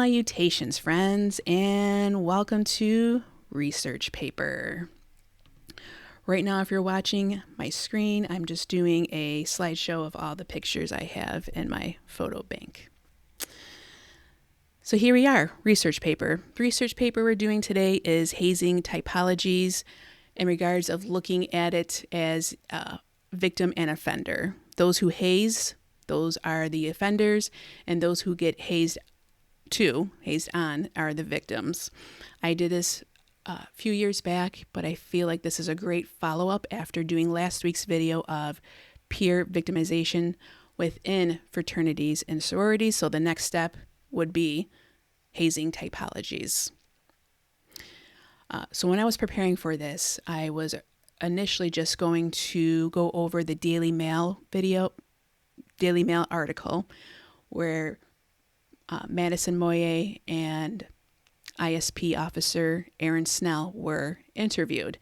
Salutations, friends, and welcome to Research Paper. Right now, if you're watching my screen, I'm just doing a slideshow of all the pictures I have in my photo bank. So here we are, Research Paper. The research paper we're doing today is Hazing Typologies in regards of looking at it as a victim and offender. Those who haze, those are the offenders, and those who get hazed on are the victims. I did this a few years back, but I feel like this is a great follow-up after doing last week's video of peer victimization within fraternities and sororities. So the next step would be hazing typologies. So when I was preparing for this, I was initially just going to go over the Daily Mail article where Madison Moye and ISP officer Aaron Snell were interviewed.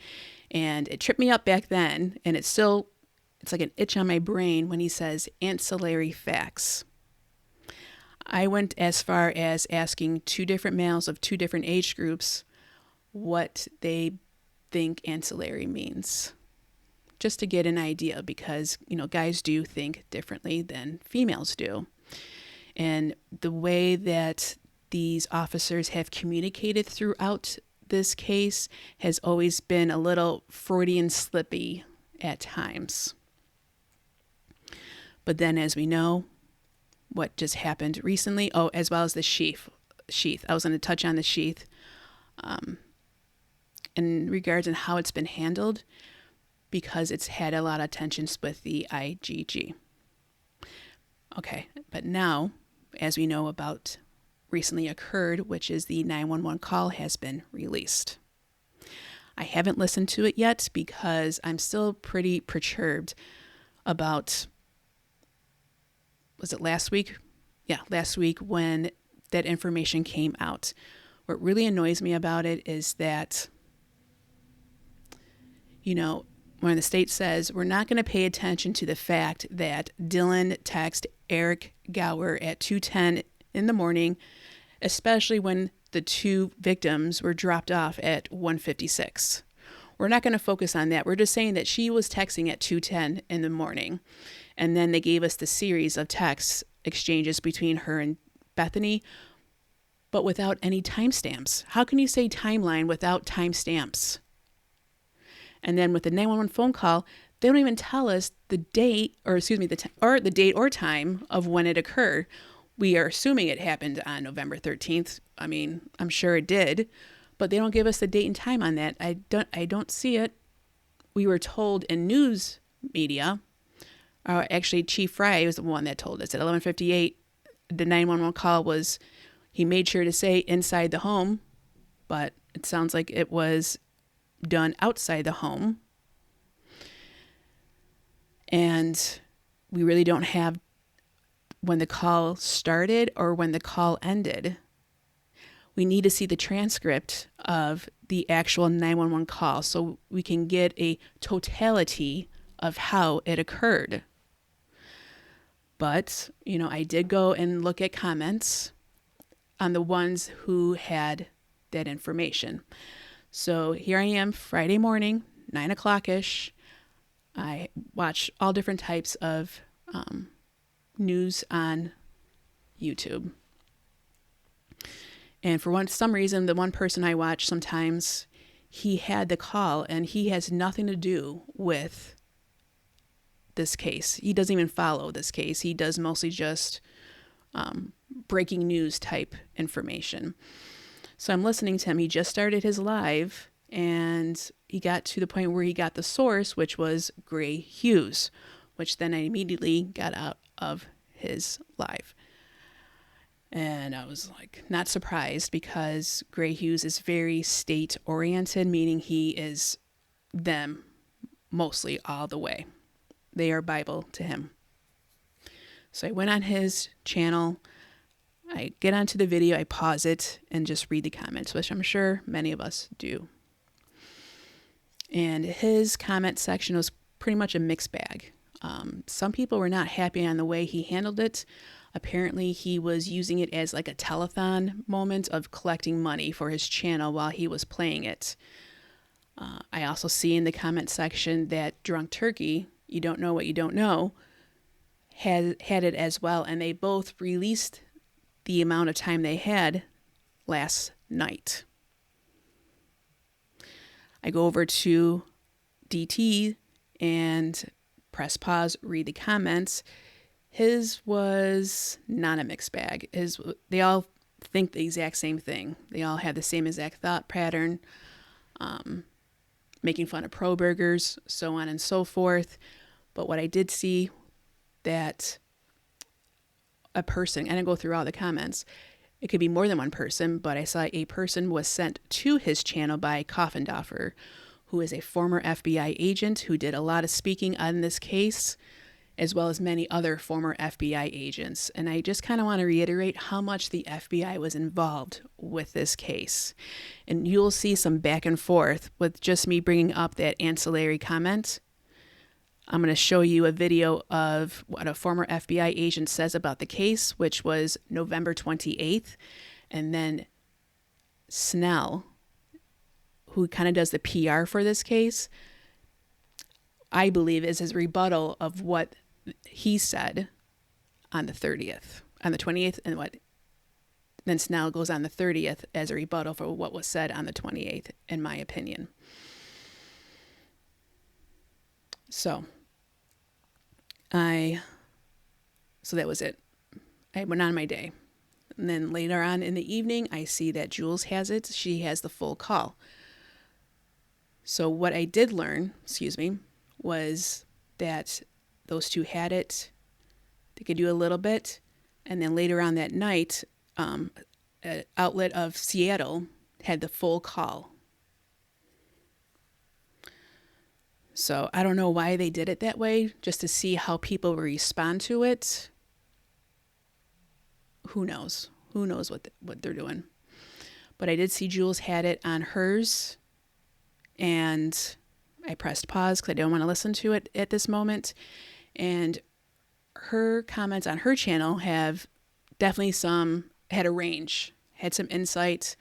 And it tripped me up back then, and it's like an itch on my brain when he says ancillary facts. I went as far as asking two different males of two different age groups what they think ancillary means, just to get an idea, because, guys do think differently than females do. And the way that these officers have communicated throughout this case has always been a little Freudian slippy at times. But then, as we know, what just happened recently, as well as the Sheath. I was going to touch on the Sheath in regards on how it's been handled, because it's had a lot of tensions with the IGG. Okay, but now, as we know about recently occurred, which is the 911 call has been released. I haven't listened to it yet because I'm still pretty perturbed about, was it last week? Yeah, last week when that information came out. What really annoys me about it is that, when the state says we're not going to pay attention to the fact that Dylan texted Eric Gower at 2:10 in the morning, especially when the two victims were dropped off at 1:56. We're not going to focus on that. We're just saying that she was texting at 2:10 in the morning. And then they gave us the series of text exchanges between her and Bethany, but without any timestamps. How can you say timeline without timestamps? And then with the 911 phone call, they don't even tell us the date, the date or time of when it occurred. We are assuming it happened on November 13th. I mean, I'm sure it did, but they don't give us the date and time on that. I don't see it. We were told in news media, actually Chief Fry was the one that told us at 11:58, the 911 call was, he made sure to say inside the home, but it sounds like it was done outside the home. And we really don't have when the call started or when the call ended. We need to see the transcript of the actual 911 call so we can get a totality of how it occurred. But, I did go and look at comments on the ones who had that information. So here I am, Friday morning, 9 o'clock-ish. I watch all different types of news on YouTube. And for some reason, the one person I watch sometimes, he had the call and he has nothing to do with this case. He doesn't even follow this case. He does mostly just breaking news type information. So I'm listening to him. He just started his live and he got to the point where he got the source, which was Gray Hughes, which then I immediately got out of his live. And I was not surprised, because Gray Hughes is very state oriented, meaning he is them mostly all the way. They are Bible to him. So I went on his channel. I get onto the video, I pause it, and just read the comments, which I'm sure many of us do. And his comment section was pretty much a mixed bag. Some people were not happy on the way he handled it. Apparently, he was using it as like a telethon moment of collecting money for his channel while he was playing it. I also see in the comment section that Drunk Turkey, You Don't Know What You Don't Know, had it as well, and they both released the amount of time they had last night. I go over to DT and press pause, read the comments. His was not a mixed bag. They all think the exact same thing. They all have the same exact thought pattern, making fun of pro burgers, so on and so forth. But what I did see that a person, and I go through all the comments, it could be more than one person, but I saw a person was sent to his channel by Coffindoffer, who is a former FBI agent who did a lot of speaking on this case, as well as many other former FBI agents. And I just kind of want to reiterate how much the FBI was involved with this case. And you'll see some back and forth with just me bringing up that ancillary comment. I'm going to show you a video of what a former FBI agent says about the case, which was November 28th. And then Snell, who kind of does the PR for this case, I believe is his rebuttal of what he said on the 30th, on the 28th, and what then Snell goes on the 30th as a rebuttal for what was said on the 28th, in my opinion. So that was it. I went on my day. And then later on in the evening, I see that Jules has it. She has the full call. So what I did learn, was that those two had it. They could do a little bit. And then later on that night, an outlet of Seattle had the full call. So I don't know why they did it that way, just to see how people respond to it. Who knows? Who knows what they're doing? But I did see Jules had it on hers, and I pressed pause because I didn't want to listen to it at this moment. And her comments on her channel have definitely had a range, had some insight.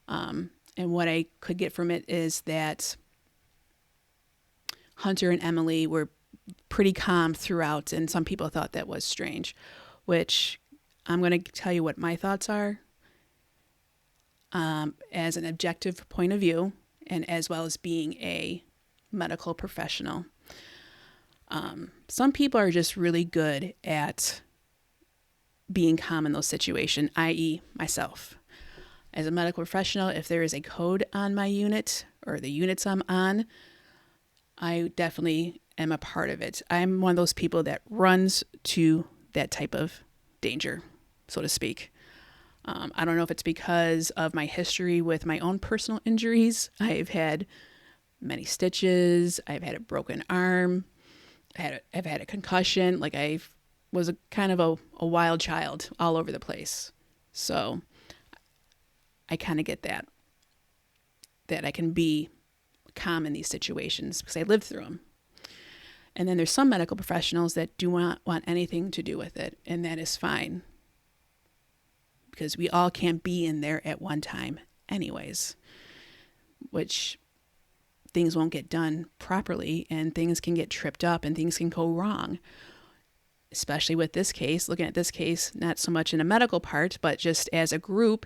And what I could get from it is that Hunter and Emily were pretty calm throughout, and some people thought that was strange, which I'm going to tell you what my thoughts are as an objective point of view, and as well as being a medical professional. Some people are just really good at being calm in those situations, i.e. myself. As a medical professional, if there is a code on my unit or the units I'm on, I definitely am a part of it. I'm one of those people that runs to that type of danger, so to speak. I don't know if it's because of my history with my own personal injuries. I've had many stitches. I've had a broken arm. I've had a concussion. Like, I was kind of a wild child all over the place. So I kind of get that I can be calm in these situations because I lived through them. And then there's some medical professionals that do not want anything to do with it, and that is fine, because we all can't be in there at one time anyways, which things won't get done properly, and things can get tripped up, and things can go wrong, especially with this case. Looking at this case, not so much in a medical part, but just as a group,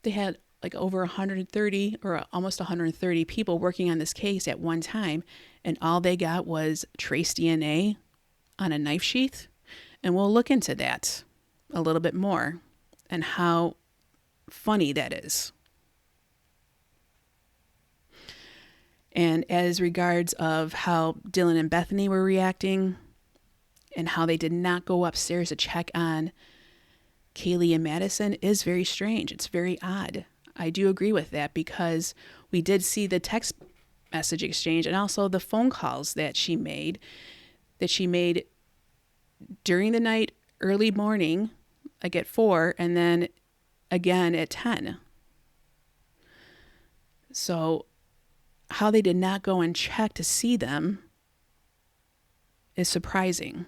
they had like over 130 or almost 130 people working on this case at one time, and all they got was trace DNA on a knife sheath. And we'll look into that a little bit more and how funny that is. And as regards of how Dylan and Bethany were reacting and how they did not go upstairs to check on Kaylee and Madison is very strange. It's very odd. I do agree with that, because we did see the text message exchange and also the phone calls that she made during the night, early morning, like at 4, and then again at 10. So how they did not go and check to see them is surprising.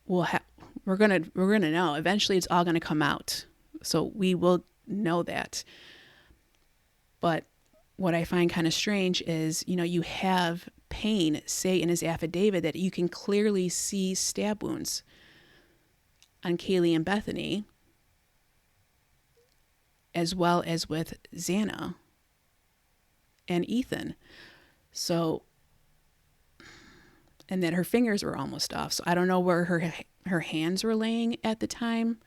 we're gonna know. Eventually, it's all gonna come out, so we will know that. But what I find kind of strange is, you have Payne say in his affidavit that you can clearly see stab wounds on Kaylee and Bethany, as well as with Xana and Ethan. So, and that her fingers were almost off. So I don't know where her hands were laying at the time.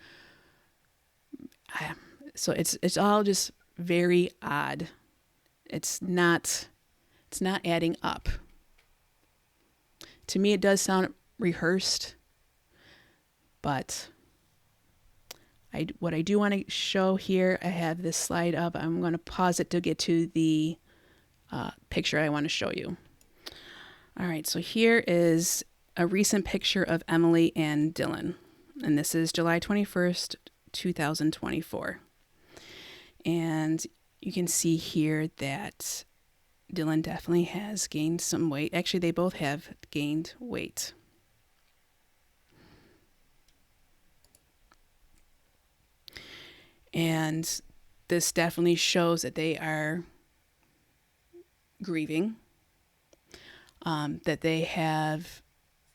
So it's all just very odd. It's not adding up. To me, it does sound rehearsed, but what I do want to show here, I have this slide up. I'm going to pause it to get to the picture I want to show you. All right, so here is a recent picture of Emily and Dylan, and this is July 21st, 2024. And you can see here that Dylan definitely has gained some weight. Actually, they both have gained weight. And this definitely shows that they are grieving, that they have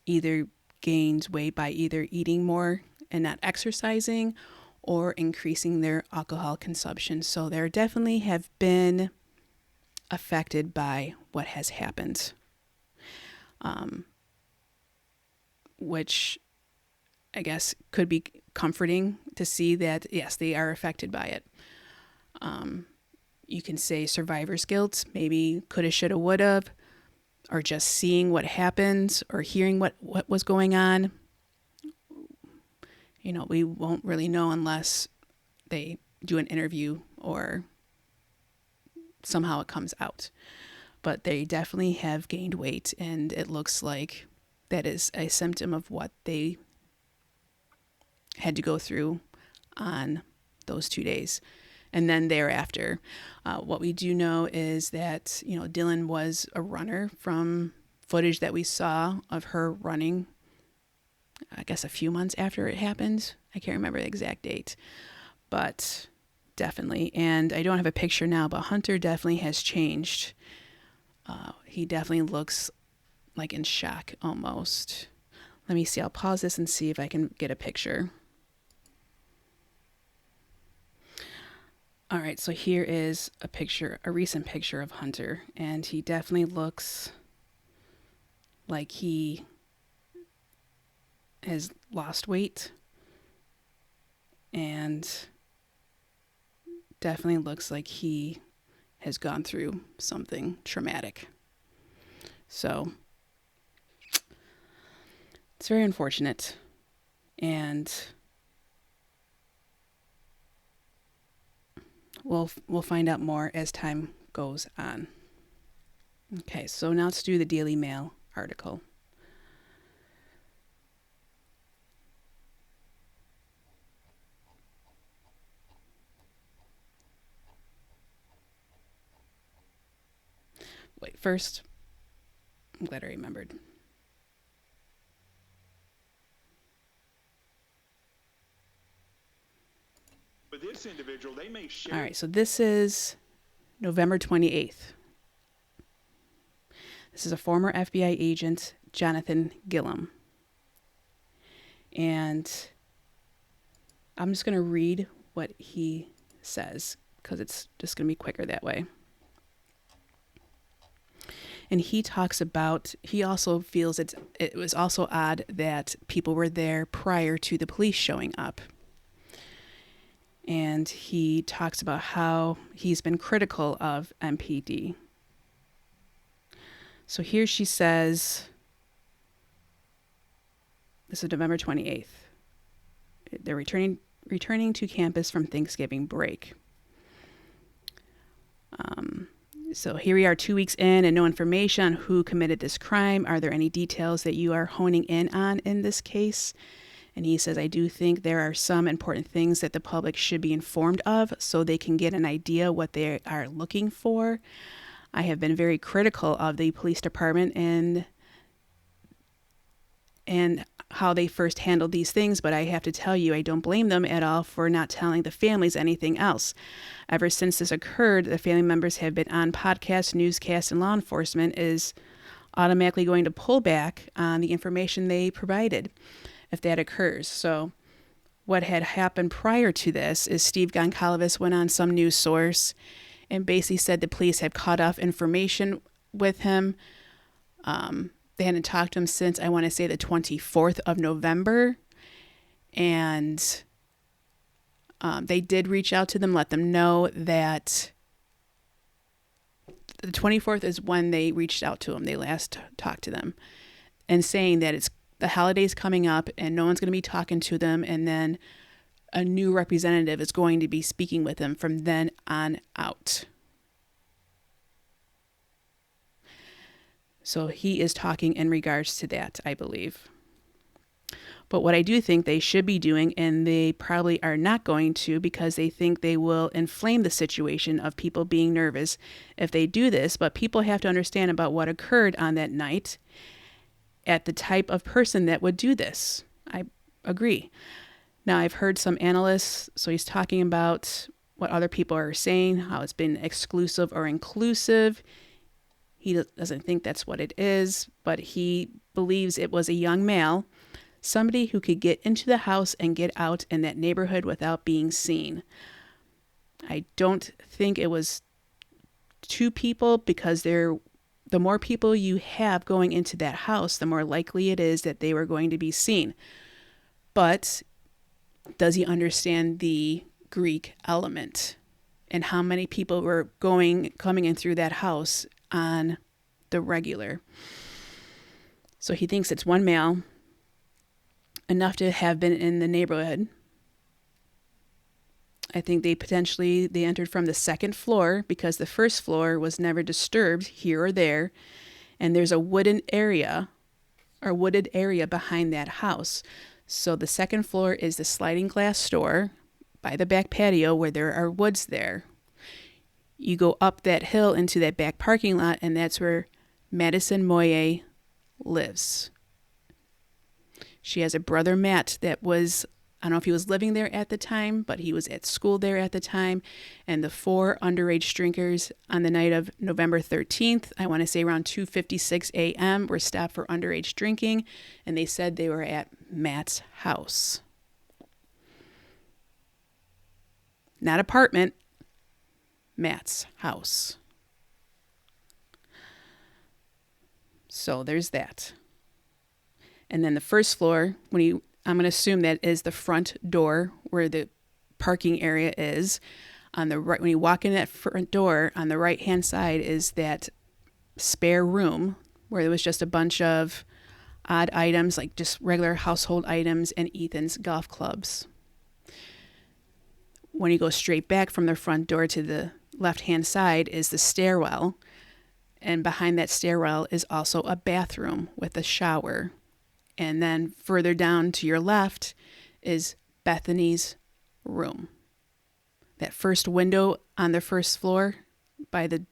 either gained weight by either eating more and not exercising or increasing their alcohol consumption. So they definitely have been affected by what has happened, which I guess could be comforting to see that, yes, they are affected by it. You can say survivor's guilt, maybe coulda, shoulda, woulda, or just seeing what happened or hearing what was going on. We won't really know unless they do an interview or somehow it comes out. But they definitely have gained weight, and it looks like that is a symptom of what they had to go through on those 2 days. And then thereafter, what we do know is that, Dylan was a runner from footage that we saw of her running, I guess a few months after it happened. I can't remember the exact date, but definitely. And I don't have a picture now, but Hunter definitely has changed. He definitely looks like in shock almost. Let me see. I'll pause this and see if I can get a picture. All right, so here is a recent picture of Hunter, and he definitely looks like he has lost weight and definitely looks like he has gone through something traumatic. So it's very unfortunate, and we'll find out more as time goes on. Okay, so now let's do the Daily Mail article. Wait, first, I'm glad I remembered. With this individual, they may share. All right, so this is November 28th. This is a former FBI agent, Jonathan Gillum. And I'm just going to read what he says because it's just going to be quicker that way. And he talks about, he also feels it was also odd that people were there prior to the police showing up. And he talks about how he's been critical of MPD. So here she says, this is November 28th. They're returning to campus from Thanksgiving break. So here we are 2 weeks in and no information on who committed this crime. Are there any details that you are honing in on in this case? And he says, I do think there are some important things that the public should be informed of so they can get an idea what they are looking for. I have been very critical of the police department and how they first handled these things, but I have to tell you, I don't blame them at all for not telling the families anything else. Ever since this occurred, the family members have been on podcasts, newscasts, and law enforcement is automatically going to pull back on the information they provided if that occurs. So what had happened prior to this is Steve Goncalves went on some news source and basically said the police had cut off information with him. They hadn't talked to him since, I want to say, the 24th of November. And they did reach out to them, let them know that the 24th is when they reached out to him. They last talked to them and saying that it's the holidays coming up and no one's going to be talking to them. And then a new representative is going to be speaking with them from then on out. So he is talking in regards to that, I believe. But what I do think they should be doing, and they probably are not going to because they think they will inflame the situation of people being nervous if they do this. But people have to understand about what occurred on that night at the type of person that would do this. I agree. Now, I've heard some analysts, so he's talking about what other people are saying, how it's been exclusive or inclusive. He doesn't think that's what it is, but he believes it was a young male, somebody who could get into the house and get out in that neighborhood without being seen. I don't think it was two people because the more people you have going into that house, the more likely it is that they were going to be seen. But does he understand the Greek element and how many people were coming in through that house on the regular? So he thinks it's one male, enough to have been in the neighborhood. I think they entered from the second floor because the first floor was never disturbed here or there. And there's a wooded area behind that house. So the second floor is the sliding glass store by the back patio where there are woods there. You go up that hill into that back parking lot, and that's where Madison Moye lives. She has a brother, Matt, that was, I don't know if he was living there at the time, but he was at school there at the time. And the 4 underage drinkers on the night of November 13th, I want to say around 2:56 a.m., were stopped for underage drinking. And they said they were at Matt's house. Not apartment, Matt's house. So there's that. And then the first floor, I'm going to assume that is the front door where the parking area is. On the right, when you walk in that front door, on the right-hand side is that spare room where there was just a bunch of odd items, like just regular household items and Ethan's golf clubs. When you go straight back from the front door to the left-hand side is the stairwell. And behind that stairwell is also a bathroom with a shower. And then further down to your left is Bethany's room. That first window on the first floor by the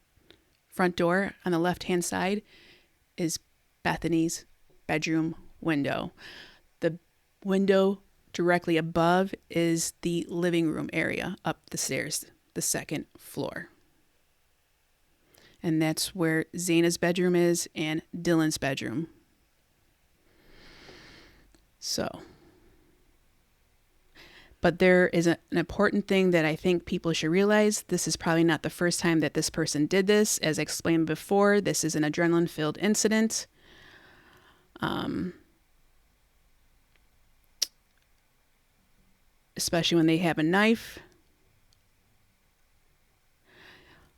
front door on the left-hand side is Bethany's bedroom window. The window directly above is the living room area up the stairs, the second floor. And that's where Zaina's bedroom is and Dylan's bedroom. So, but there is an important thing that I think people should realize. This is probably not the first time that this person did this. As I explained before, this is an adrenaline-filled incident. Especially when they have a knife.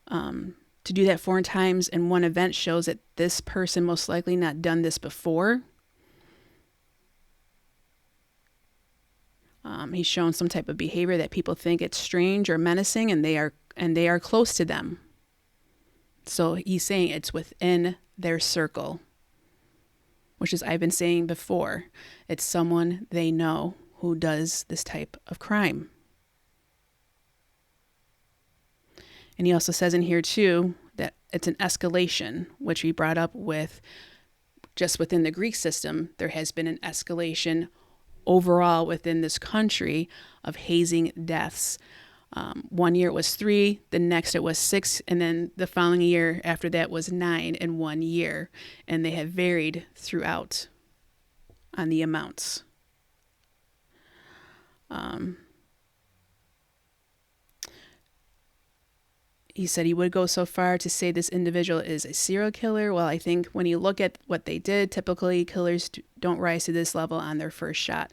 To do that 4 times in one event shows that this person most likely not done this before. He's shown some type of behavior that people think it's strange or menacing, and they are close to them. So he's saying it's within their circle, which is I've been saying before. It's someone they know who does this type of crime. And he also says in here too that it's an escalation, which we brought up with just within the Greek system, there has been an escalation overall within this country of hazing deaths. 1 year it was 3, the next it was 6, and then the following year after that was 9 in 1 year. And they have varied throughout on the amounts. He said he would go so far to say this individual is a serial killer. Well, I think when you look at what they did, typically killers don't rise to this level on their first shot.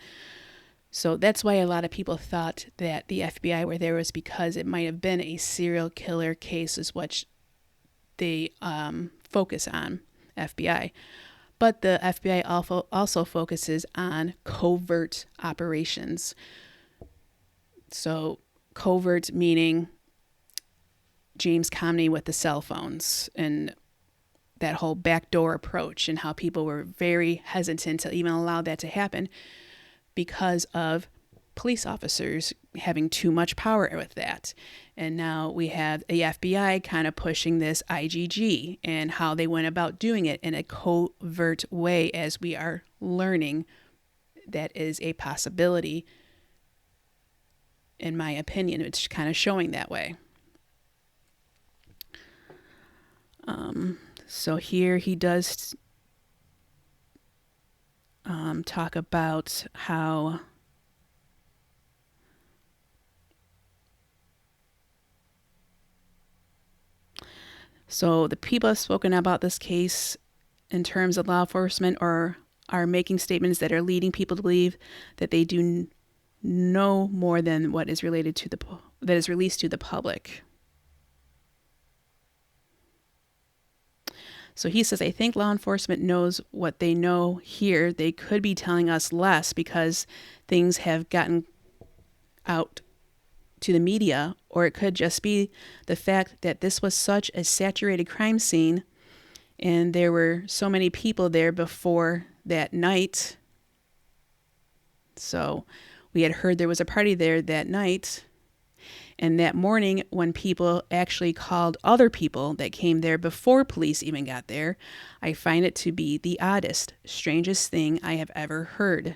So that's why a lot of people thought that the FBI were there was because it might have been a serial killer case is what they focus on, FBI. But the FBI also focuses on covert operations. So covert meaning James Comey with the cell phones and that whole backdoor approach, and how people were very hesitant to even allow that to happen because of police officers having too much power with that. And now we have the FBI kind of pushing this IGG and how they went about doing it in a covert way, as we are learning that is a possibility. In my opinion, it's kind of showing that way. So here he does talk about how so the people have spoken about this case in terms of law enforcement or are making statements that are leading people to believe that they do know more than what is related to that is released to the public. So he says, I think law enforcement knows what they know here. They could be telling us less because things have gotten out to the media, or it could just be the fact that this was such a saturated crime scene and there were so many people there before that night. So we had heard there was a party there that night. And that morning, when people actually called other people that came there before police even got there, I find it to be the oddest, strangest thing I have ever heard.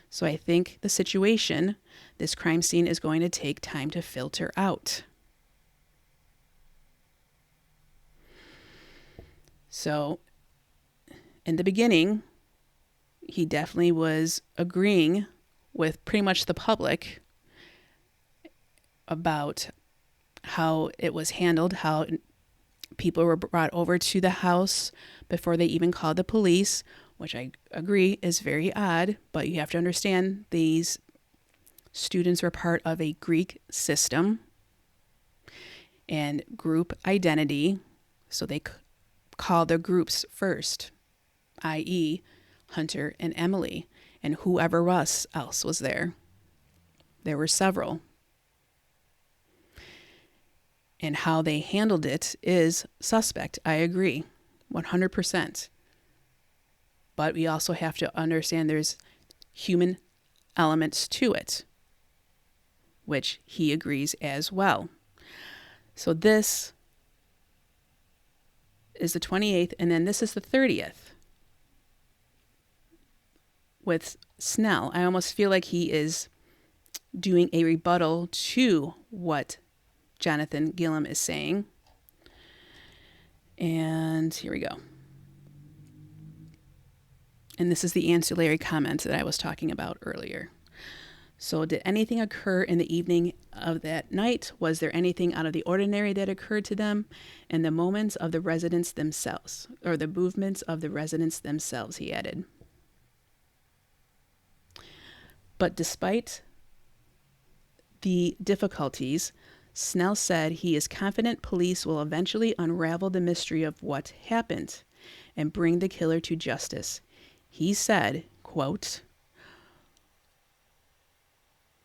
So I think the situation, this crime scene, is going to take time to filter out. So in the beginning, he definitely was agreeing with pretty much the public about how it was handled, how people were brought over to the house before they even called the police, which I agree is very odd, but you have to understand these students were part of a Greek system and group identity, so they called their groups first, i.e. Hunter and Emily, and whoever else was there. There were several. And how they handled it is suspect. I agree, 100%. But we also have to understand there's human elements to it, which he agrees as well. So this is the 28th, and then this is the 30th. With Snell, I almost feel like he is doing a rebuttal to what Jonathan Gillum is saying. And here we go. And this is the ancillary comment that I was talking about earlier. So did anything occur in the evening of that night? Was there anything out of the ordinary that occurred to them? And the moments of the residents themselves, or the movements of the residents themselves, he added. But despite the difficulties, Snell said he is confident police will eventually unravel the mystery of what happened and bring the killer to justice. He said, quote,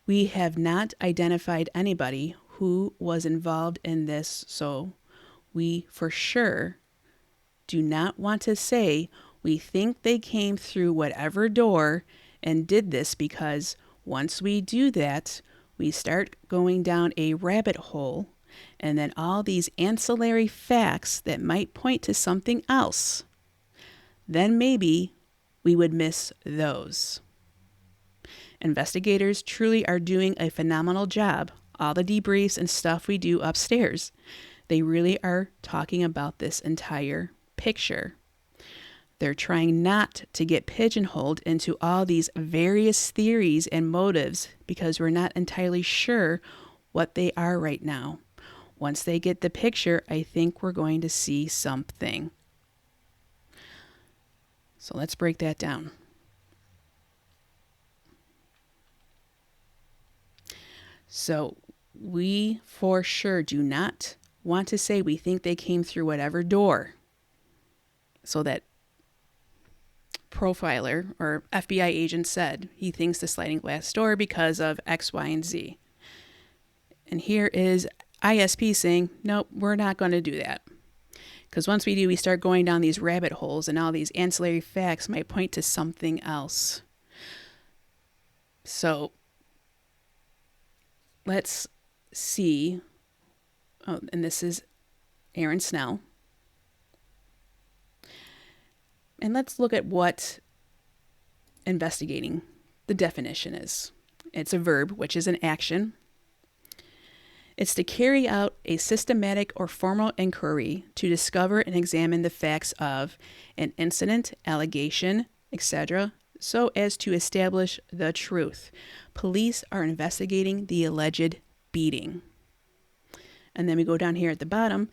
"We have not identified anybody who was involved in this, so we for sure do not want to say we think they came through whatever door and did this, because once we do that, we start going down a rabbit hole, and then all these ancillary facts that might point to something else then maybe we would miss those. Investigators truly are doing a phenomenal job. All the debriefs and stuff we do upstairs, they really are talking about this entire picture. They're trying not to get pigeonholed into all these various theories and motives because we're not entirely sure what they are right now. Once they get the picture, I think we're going to see something. So let's break that down. So we for sure do not want to say we think they came through whatever door. So that profiler or FBI agent said he thinks the sliding glass door because of X, Y, and Z. And here is ISP saying, nope, we're not going to do that. Because once we do, we start going down these rabbit holes and all these ancillary facts might point to something else. So let's see. Oh, and this is Aaron Snell. And let's look at what investigating, the definition is. It's a verb, which is an action. It's to carry out a systematic or formal inquiry to discover and examine the facts of an incident, allegation, etc., so as to establish the truth. Police are investigating the alleged beating. And then we go down here at the bottom.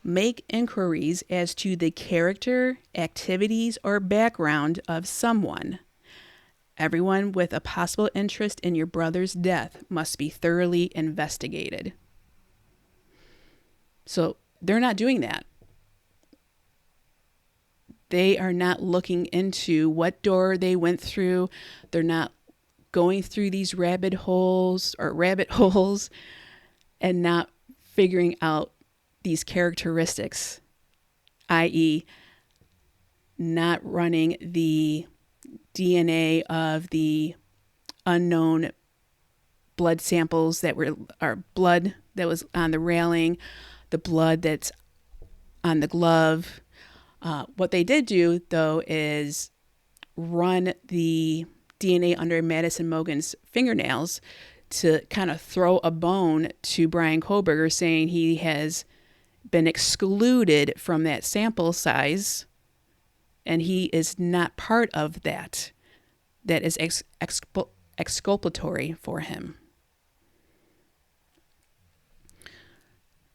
Make inquiries as to the character, activities, or background of someone. Everyone with a possible interest in your brother's death must be thoroughly investigated. So they're not doing that. They are not looking into what door they went through. They're not going through these rabbit holes and not figuring out these characteristics, i.e., not running the DNA of the unknown blood samples that were, or blood that was on the railing, the blood that's on the glove. What they did do, though, is run the DNA under Madison Mogen's fingernails to kind of throw a bone to Brian Koberger, saying he has been excluded from that sample size and he is not part of that. That is exculpatory for him.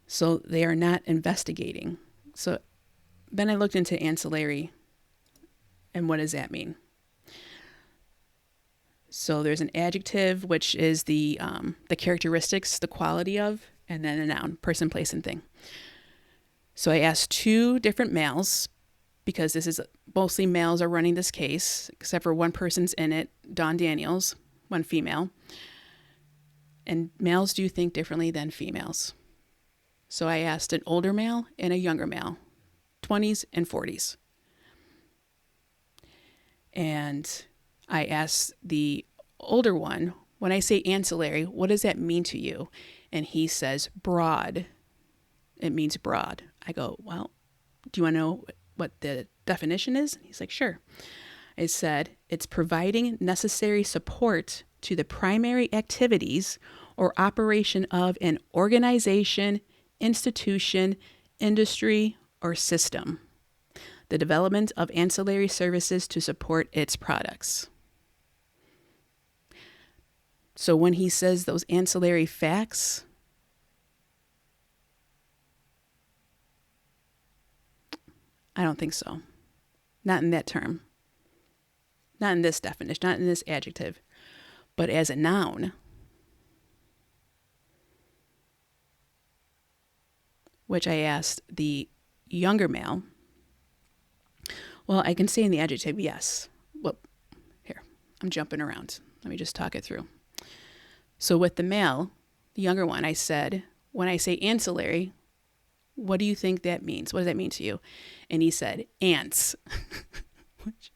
So they are not investigating. So then I looked into ancillary and what does that mean? So there's an adjective, which is the characteristics, the quality of, and then a noun, person, place, and thing. So I asked two different males, because this is mostly males are running this case, except for one person's in it, Dawn Daniels, one female. And males do think differently than females. So I asked an older male and a younger male, 20s and 40s. And I asked the older one, when I say ancillary, what does that mean to you? And he says broad. It means broad. I go, well, do you want to know what the definition is? He's like, sure. I said, it's providing necessary support to the primary activities or operation of an organization, institution, industry, or system. The development of ancillary services to support its products. So when he says those ancillary facts, I don't think so. Not in that term. Not in this definition, not in this adjective. But as a noun, which I asked the younger male, well, I can say in the adjective, yes. Well, here, I'm jumping around. Let me just talk it through. So with the male, the younger one, I said, when I say ancillary, what do you think that means? What does that mean to you? And he said, ants. Which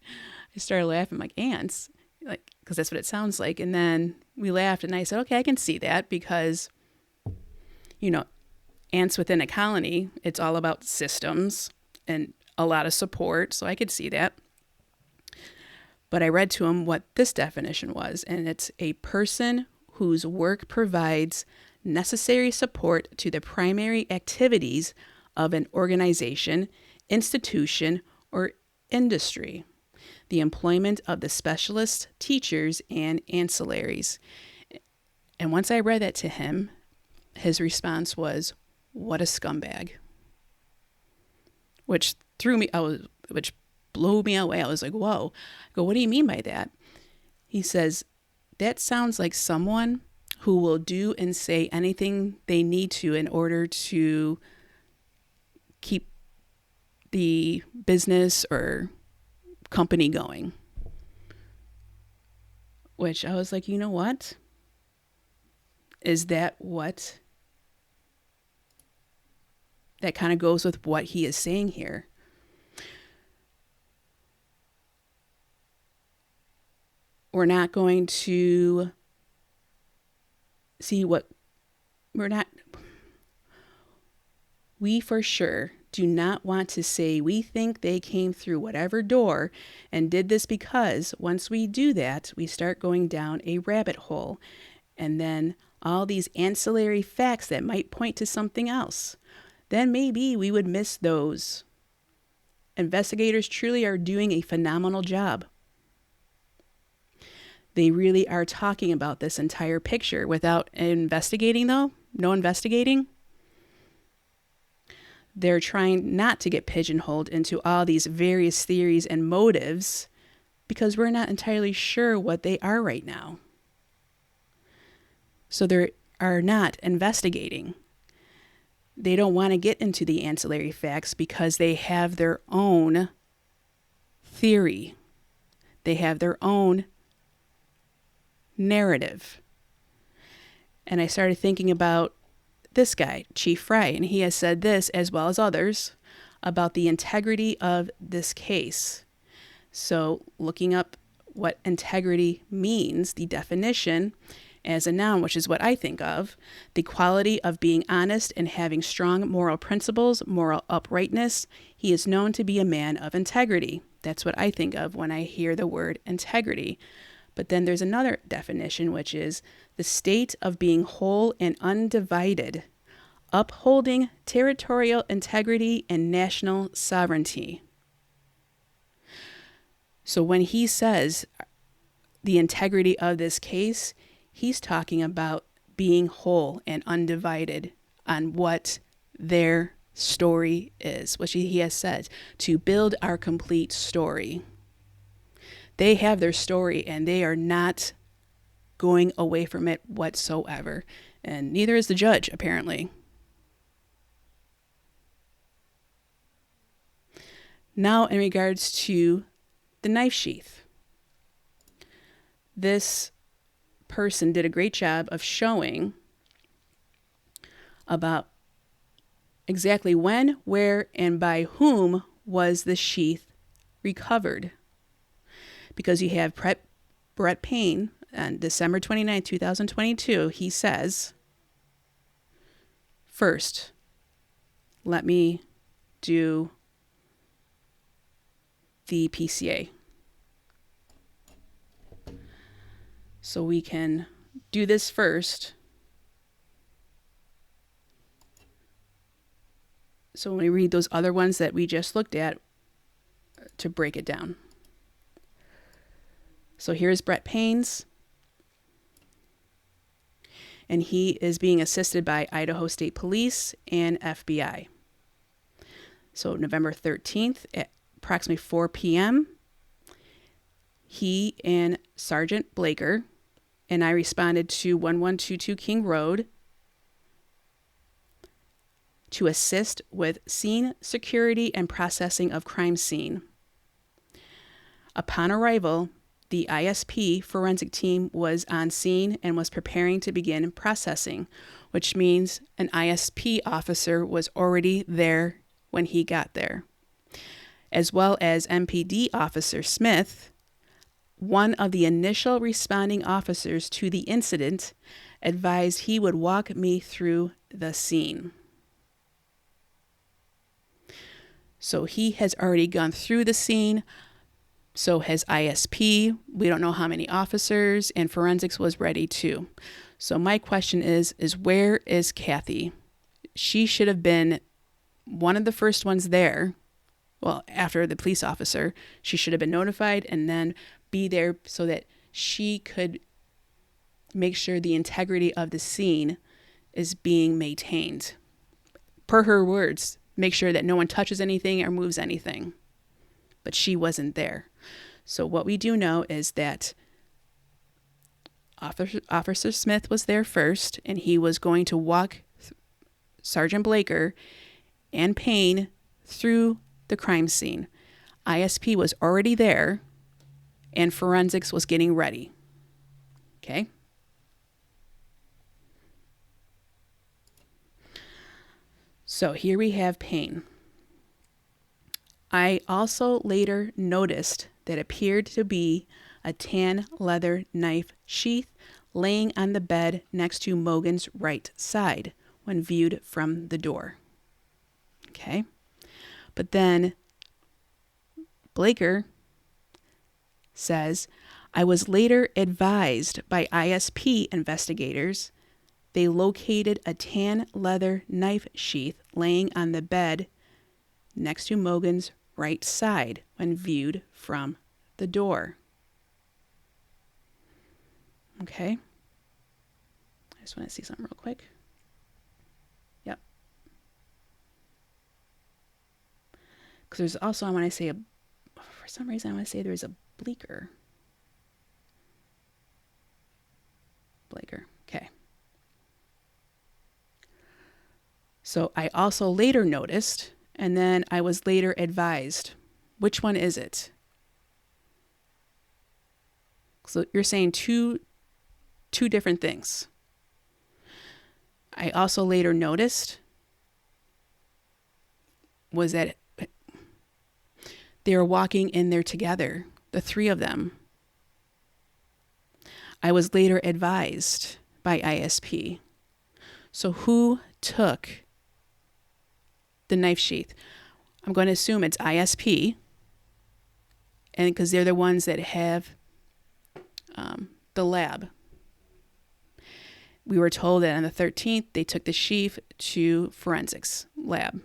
I started laughing, like, ants? Like, because that's what it sounds like. And then we laughed and I said, okay, I can see that because, you know, ants within a colony, it's all about systems and a lot of support. So I could see that. But I read to him what this definition was, and it's a person whose work provides necessary support to the primary activities of an organization, institution, or industry. The employment of the specialist teachers and ancillaries. And once I read that to him, his response was, "What a scumbag." Which which blew me away. I was like, whoa. I go, "What do you mean by that?" He says, "That sounds like someone who will do and say anything they need to in order to keep the business or company going." Which I was like, you know what? Is that what? That kind of goes with what he is saying here. We're not going to see what we for sure do not want to say we think they came through whatever door and did this, because once we do that, we start going down a rabbit hole, and then all these ancillary facts that might point to something else. Then maybe we would miss those. Investigators truly are doing a phenomenal job. They really are talking about this entire picture without investigating, though. No investigating. They're trying not to get pigeonholed into all these various theories and motives, because we're not entirely sure what they are right now. So they are not investigating. They don't want to get into the ancillary facts because they have their own theory. They have their own narrative. And I started thinking about this guy, Chief Fry, and he has said this, as well as others, about the integrity of this case. So looking up what integrity means, the definition as a noun, which is what I think of, the quality of being honest and having strong moral principles, moral uprightness. He is known to be a man of integrity. That's what I think of when I hear the word integrity. But then there's another definition, which is the state of being whole and undivided, upholding territorial integrity and national sovereignty. So when he says the integrity of this case, he's talking about being whole and undivided on what their story is, which he has said, to build our complete story. They have their story and they are not going away from it whatsoever. And neither is the judge, apparently. Now, in regards to the knife sheath, this person did a great job of showing about exactly when, where, and by whom was the sheath recovered. Because you have Brett Payne on December 29, 2022, he says, first, let me do the PCA. So we can do this first. So when we read those other ones that we just looked at, to break it down. So here's Brett Payne's. And he is being assisted by Idaho State Police and FBI. So November 13th at approximately 4 p.m., he and Sergeant Blaker and I responded to 1122 King Road to assist with scene security and processing of crime scene. Upon arrival, the ISP forensic team was on scene and was preparing to begin processing, which means an ISP officer was already there when he got there, as well as MPD Officer Smith. One of the initial responding officers to the incident advised he would walk me through the scene. So he has already gone through the scene, So has ISP. We don't know how many officers, and forensics was ready too. So my question is where is Kathy? She should have been one of the first ones there. Well, after the police officer, she should have been notified and then be there so that she could make sure the integrity of the scene is being maintained. Per her words, make sure that no one touches anything or moves anything. But she wasn't there. So what we do know is that Officer Smith was there first, and he was going to walk Sergeant Blaker and Payne through the crime scene. ISP was already there, and forensics was getting ready. Okay? So here we have Payne. I also later noticed that appeared to be a tan leather knife sheath laying on the bed next to Mogan's right side when viewed from the door. Okay? But then Blaker says, I was later advised by ISP investigators they located a tan leather knife sheath laying on the bed next to Mogan's right side when viewed from the door. Okay. I just want to see something real quick. Yep. Because there's also, I want to say, for some reason, I want to say there's a Blaker. Okay. So I also later noticed, and then I was later advised. Which one is it? So you're saying two different things. I also later noticed was that they were walking in there together, the three of them. I was later advised by ISP. So who took the knife sheath? I'm going to assume it's ISP, and because they're the ones that have the lab. We were told that on the 13th, they took the sheath to forensics lab.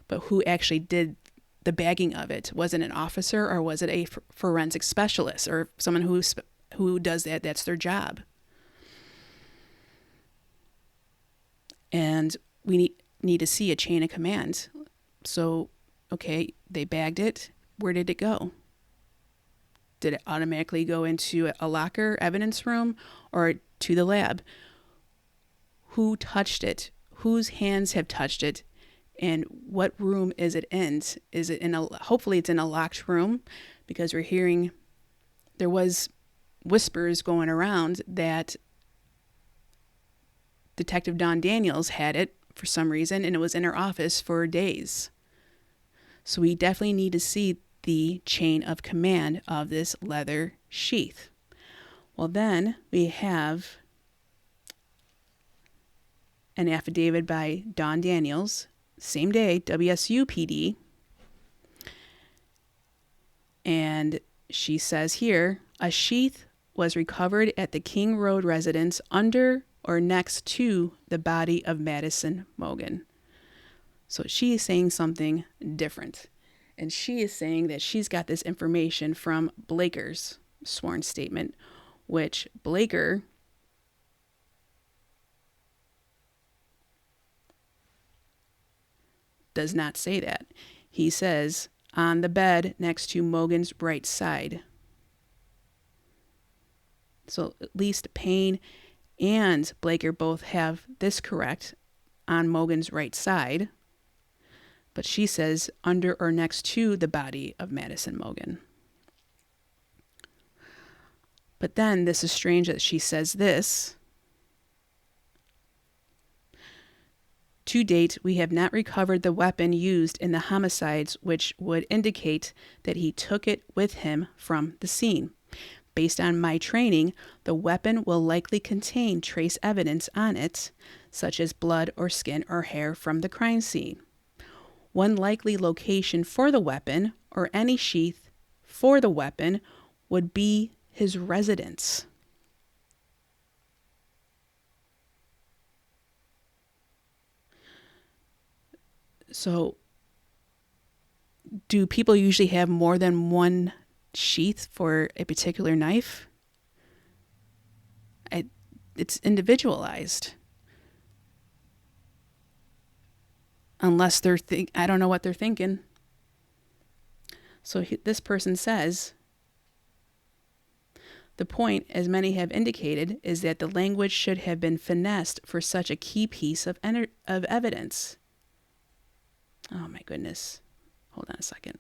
But who actually did the bagging of it? Was it an officer, or was it a forensic specialist, or someone who does that? That's their job. And we need to see a chain of command. So, okay, they bagged it. Where did it go? Did it automatically go into a locker evidence room or to the lab? Who touched it? Whose hands have touched it? And what room is it in? Is it hopefully it's in a locked room, because we're hearing there was whispers going around that Detective Dawn Daniels had it for some reason, and it was in her office for days. So we definitely need to see the chain of command of this leather sheath. Well, then we have an affidavit by Dawn Daniels, same day, WSU PD. And she says here, a sheath was recovered at the King Road residence under or next to the body of Madison Mogan. So she is saying something different. And she is saying that she's got this information from Blaker's sworn statement, which Blaker does not say that. He says, on the bed next to Mogan's right side. So at least Payne and Blaker both have this correct, on Mogan's right side. But she says under or next to the body of Madison Mogan. But then this is strange that she says this. To date, we have not recovered the weapon used in the homicides, which would indicate that he took it with him from the scene. Based on my training, the weapon will likely contain trace evidence on it, such as blood or skin or hair from the crime scene. One likely location for the weapon, or any sheath for the weapon would be his residence. So, do people usually have more than one sheath for a particular knife? It's individualized. Unless I don't know what they're thinking. So this person says, the point, as many have indicated, is that the language should have been finessed for such a key piece of evidence. Oh my goodness. Hold on a second.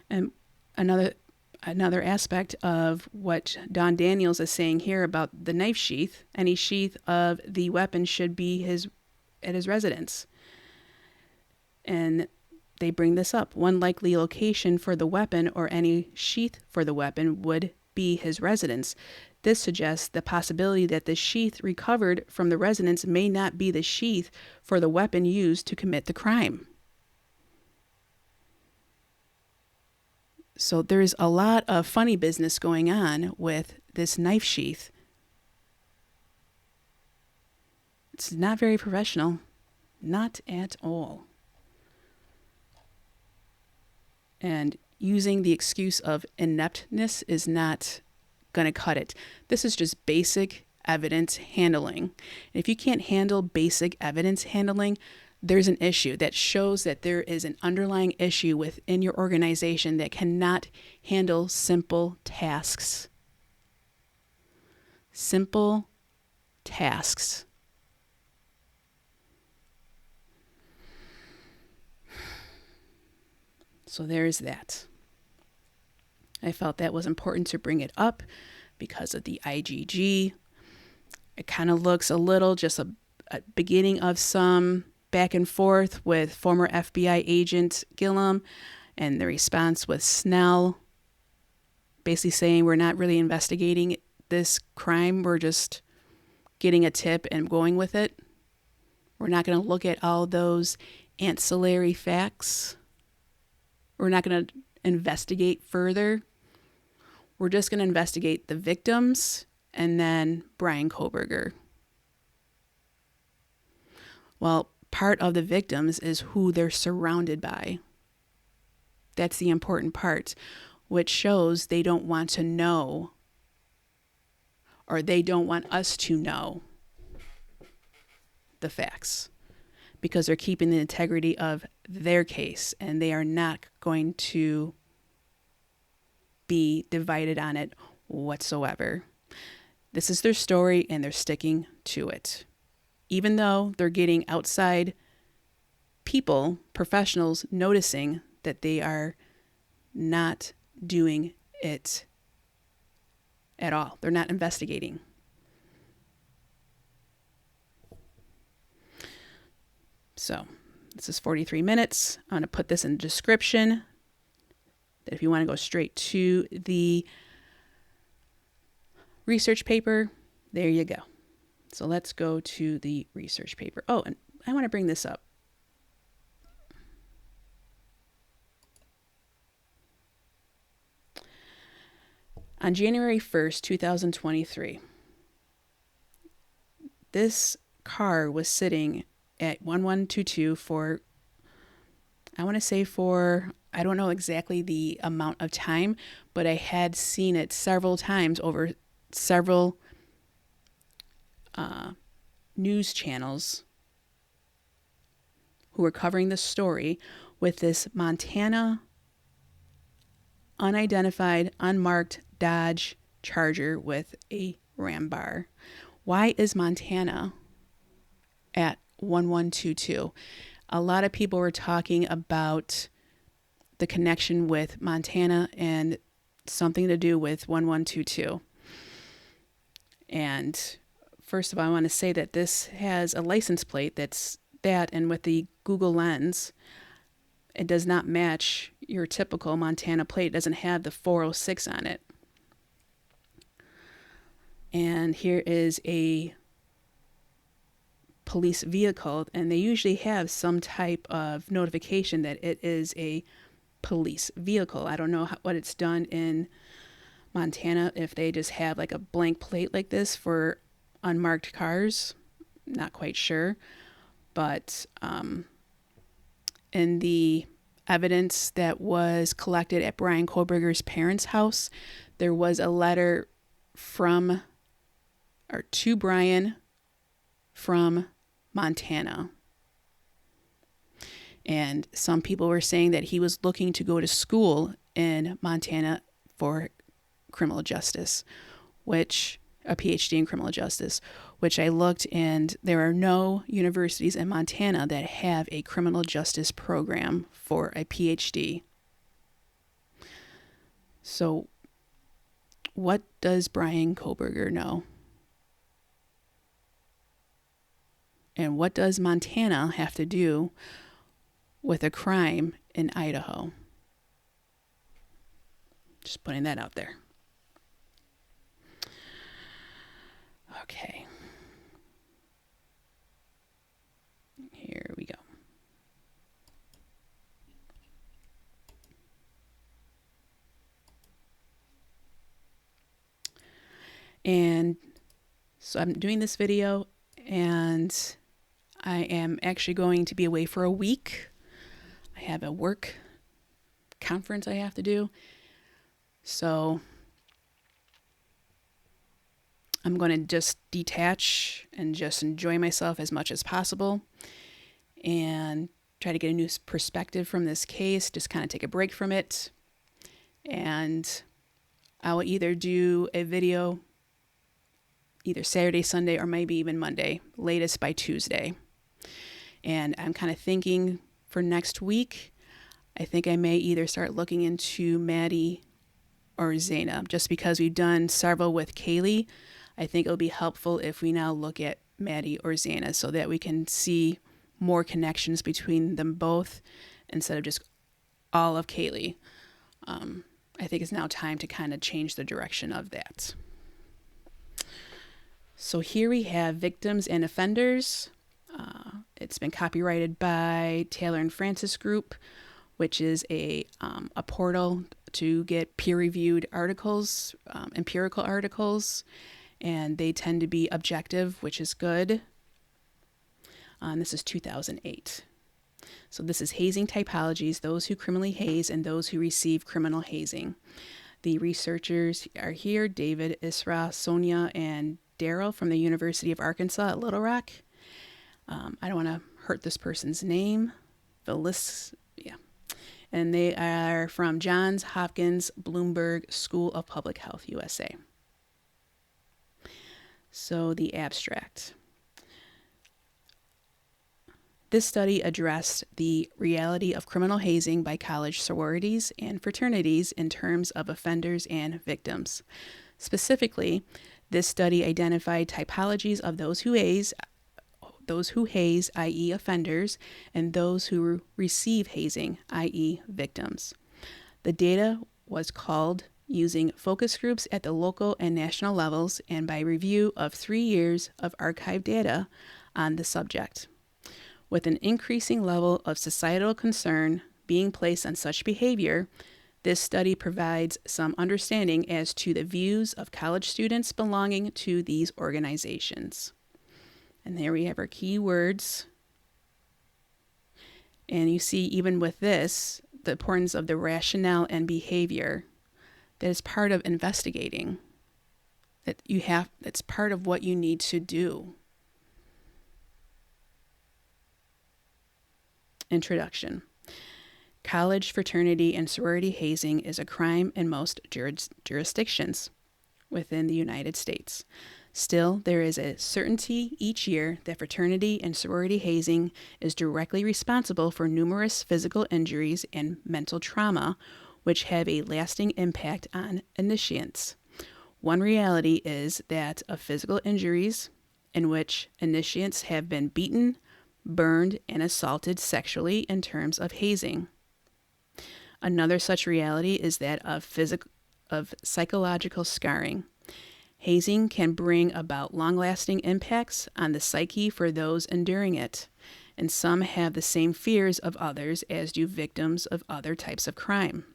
And another aspect of what Don Daniels is saying here about the knife sheath, any sheath of the weapon should be at his residence. And they bring this up. One likely location for the weapon or any sheath for the weapon would be his residence. This suggests the possibility that the sheath recovered from the residence may not be the sheath for the weapon used to commit the crime. So there's a lot of funny business going on with this knife sheath. It's not very professional. Not at all. And using the excuse of ineptness is not going to cut it. This is just basic evidence handling. And if you can't handle basic evidence handling, there's an issue that shows that there is an underlying issue within your organization that cannot handle simple tasks. Simple tasks. So there's that. I felt that was important to bring it up because of the IGG. It kind of looks a little just a beginning of some back and forth with former FBI agent Gillum and the response with Snell, basically saying we're not really investigating this crime. We're just getting a tip and going with it. We're not going to look at all those ancillary facts. We're not going to investigate further. We're just going to investigate the victims and then Brian Kohberger. Well, part of the victims is who they're surrounded by. That's the important part, which shows they don't want to know, or they don't want us to know the facts, because they're keeping the integrity of their case and they are not going to be divided on it whatsoever. This is their story and they're sticking to it. Even though they're getting outside people, professionals, noticing that they are not doing it at all. They're not investigating. So this is 43 minutes. I'm going to put this in the description. That if you want to go straight to the research paper, there you go. So let's go to the research paper. Oh, and I want to bring this up. On January 1st, 2023, this car was sitting at 1122 for, I want to say for, I don't know exactly the amount of time, but I had seen it several times over several news channels who were covering the story with this Montana unidentified, unmarked Dodge Charger with a ram bar. Why is Montana at 1122? A lot of people were talking about the connection with Montana and something to do with 1122. And first of all, I want to say that this has a license plate and with the Google Lens, it does not match your typical Montana plate. It doesn't have the 406 on it. And here is a police vehicle, and they usually have some type of notification that it is a police vehicle. I don't know what it's done in Montana, if they just have like a blank plate like this for unmarked cars. Not quite sure. But in the evidence that was collected at Brian Koberger's parents' house, there was a letter to Brian from Montana. And some people were saying that he was looking to go to school in Montana for criminal justice, which a PhD in criminal justice, which I looked, and there are no universities in Montana that have a criminal justice program for a PhD. So what does Brian Koberger know? And what does Montana have to do with a crime in Idaho? Just putting that out there. Okay. Here we go. And so I'm doing this video, and I am actually going to be away for a week. I have a work conference I have to do. So I'm going to just detach and just enjoy myself as much as possible and try to get a new perspective from this case, just kind of take a break from it. And I will either do a video either Saturday, Sunday, or maybe even Monday, latest by Tuesday. And I'm kind of thinking for next week, I think I may either start looking into Maddie or Zainab, just because we've done several with Kaylee. I think it'll be helpful if we now look at Maddie or Zainab so that we can see more connections between them both instead of just all of Kaylee. I think it's now time to kind of change the direction of that. So here we have Victims and Offenders. It's been copyrighted by Taylor and Francis Group, which is a portal to get peer-reviewed articles, empirical articles, and they tend to be objective, which is good. This is 2008. So this is Hazing Typologies, those who criminally haze and those who receive criminal hazing. The researchers are here, David, Isra, Sonia, and Daryl from the University of Arkansas at Little Rock. I don't want to hurt this person's name. And they are from Johns Hopkins Bloomberg School of Public Health, USA. So the abstract. This study addressed the reality of criminal hazing by college sororities and fraternities in terms of offenders and victims. Specifically, this study identified typologies of those who haze, i.e. offenders, and those who receive hazing, i.e. victims. The data was culled using focus groups at the local and national levels and by review of 3 years of archived data on the subject. With an increasing level of societal concern being placed on such behavior, this study provides some understanding as to the views of college students belonging to these organizations. And there we have our key words. And you see, even with this, the importance of the rationale and behavior that is part of investigating. That's part of what you need to do. Introduction. College fraternity and sorority hazing is a crime in most jurisdictions within the United States. Still, there is a certainty each year that fraternity and sorority hazing is directly responsible for numerous physical injuries and mental trauma, which have a lasting impact on initiates. One reality is that of physical injuries in which initiates have been beaten, burned, and assaulted sexually in terms of hazing. Another such reality is that of psychological scarring. Hazing can bring about long-lasting impacts on the psyche for those enduring it. and some have the same fears of others as do victims of other types of crime.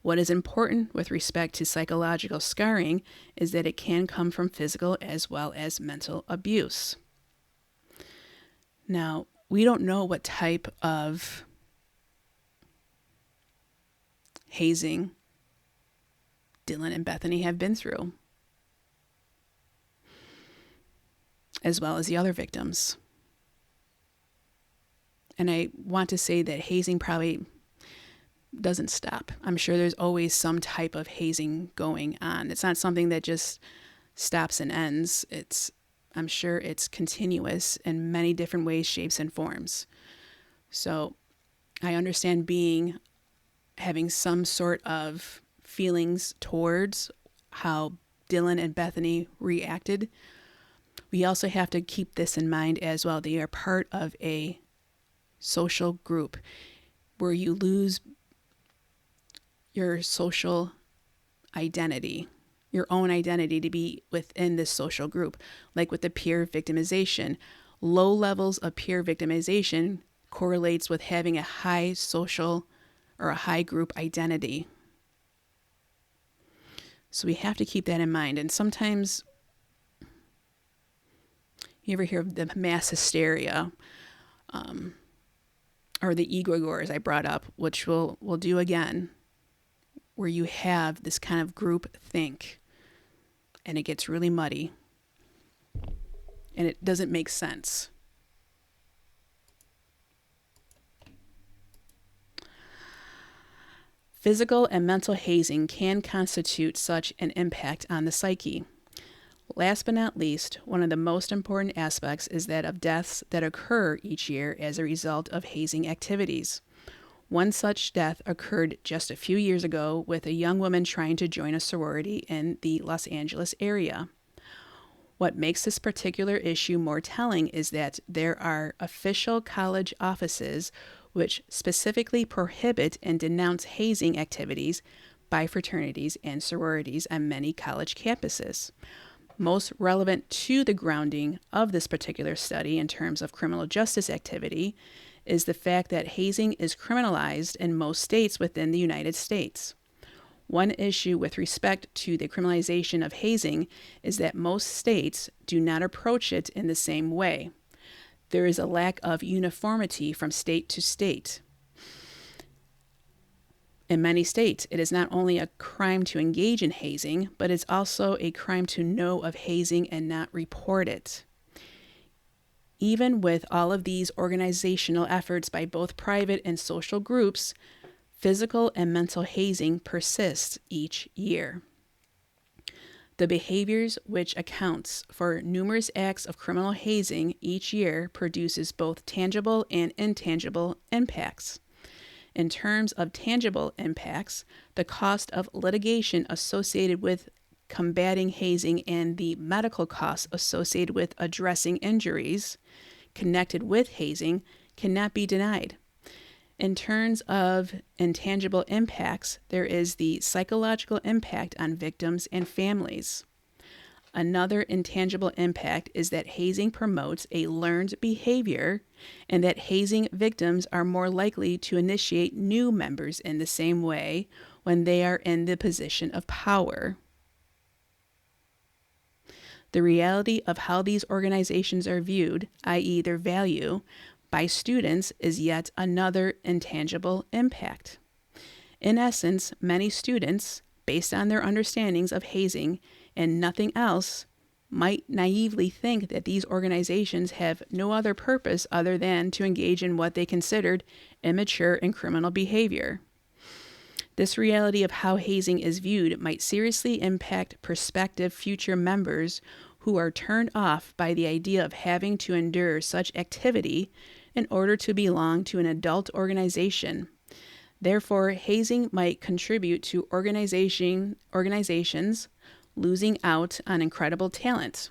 What is important with respect to psychological scarring is that it can come from physical as well as mental abuse. Now, we don't know what type of hazing Dylan and Bethany have been through, as well as the other victims. And I want to say that hazing probably doesn't stop. I'm sure there's always some type of hazing going on. It's not something that just stops and ends. I'm sure it's continuous in many different ways, shapes, and forms. So I understand having some sort of feelings towards how Dylan and Bethany reacted. We also have to keep this in mind as well. They are part of a social group where you lose your social identity, your own identity to be within this social group. Like with the peer victimization, low levels of peer victimization correlates with having a high social or a high group identity. So we have to keep that in mind. And sometimes you ever hear of the mass hysteria, or the egregores I brought up, which we'll do again, where you have this kind of group think and it gets really muddy and it doesn't make sense. Physical and mental hazing can constitute such an impact on the psyche. Last but not least, one of the most important aspects is that of deaths that occur each year as a result of hazing activities. One such death occurred just a few years ago with a young woman trying to join a sorority in the Los Angeles area. What makes this particular issue more telling is that there are official college offices which specifically prohibit and denounce hazing activities by fraternities and sororities on many college campuses. Most relevant to the grounding of this particular study in terms of criminal justice activity is the fact that hazing is criminalized in most states within the United States. One issue with respect to the criminalization of hazing is that most states do not approach it in the same way. There is a lack of uniformity from state to state. In many states, it is not only a crime to engage in hazing, but it's also a crime to know of hazing and not report it. Even with all of these organizational efforts by both private and social groups, physical and mental hazing persists each year. The behaviors which accounts for numerous acts of criminal hazing each year produces both tangible and intangible impacts. In terms of tangible impacts, the cost of litigation associated with combating hazing and the medical costs associated with addressing injuries connected with hazing cannot be denied. In terms of intangible impacts, there is the psychological impact on victims and families. Another intangible impact is that hazing promotes a learned behavior and that hazing victims are more likely to initiate new members in the same way when they are in the position of power. The reality of how these organizations are viewed, i.e. their value, by students is yet another intangible impact. In essence, many students, based on their understandings of hazing and nothing else, might naively think that these organizations have no other purpose other than to engage in what they considered immature and criminal behavior. This reality of how hazing is viewed might seriously impact prospective future members who are turned off by the idea of having to endure such activity in order to belong to an adult organization. Therefore, hazing might contribute to organizations losing out on incredible talent.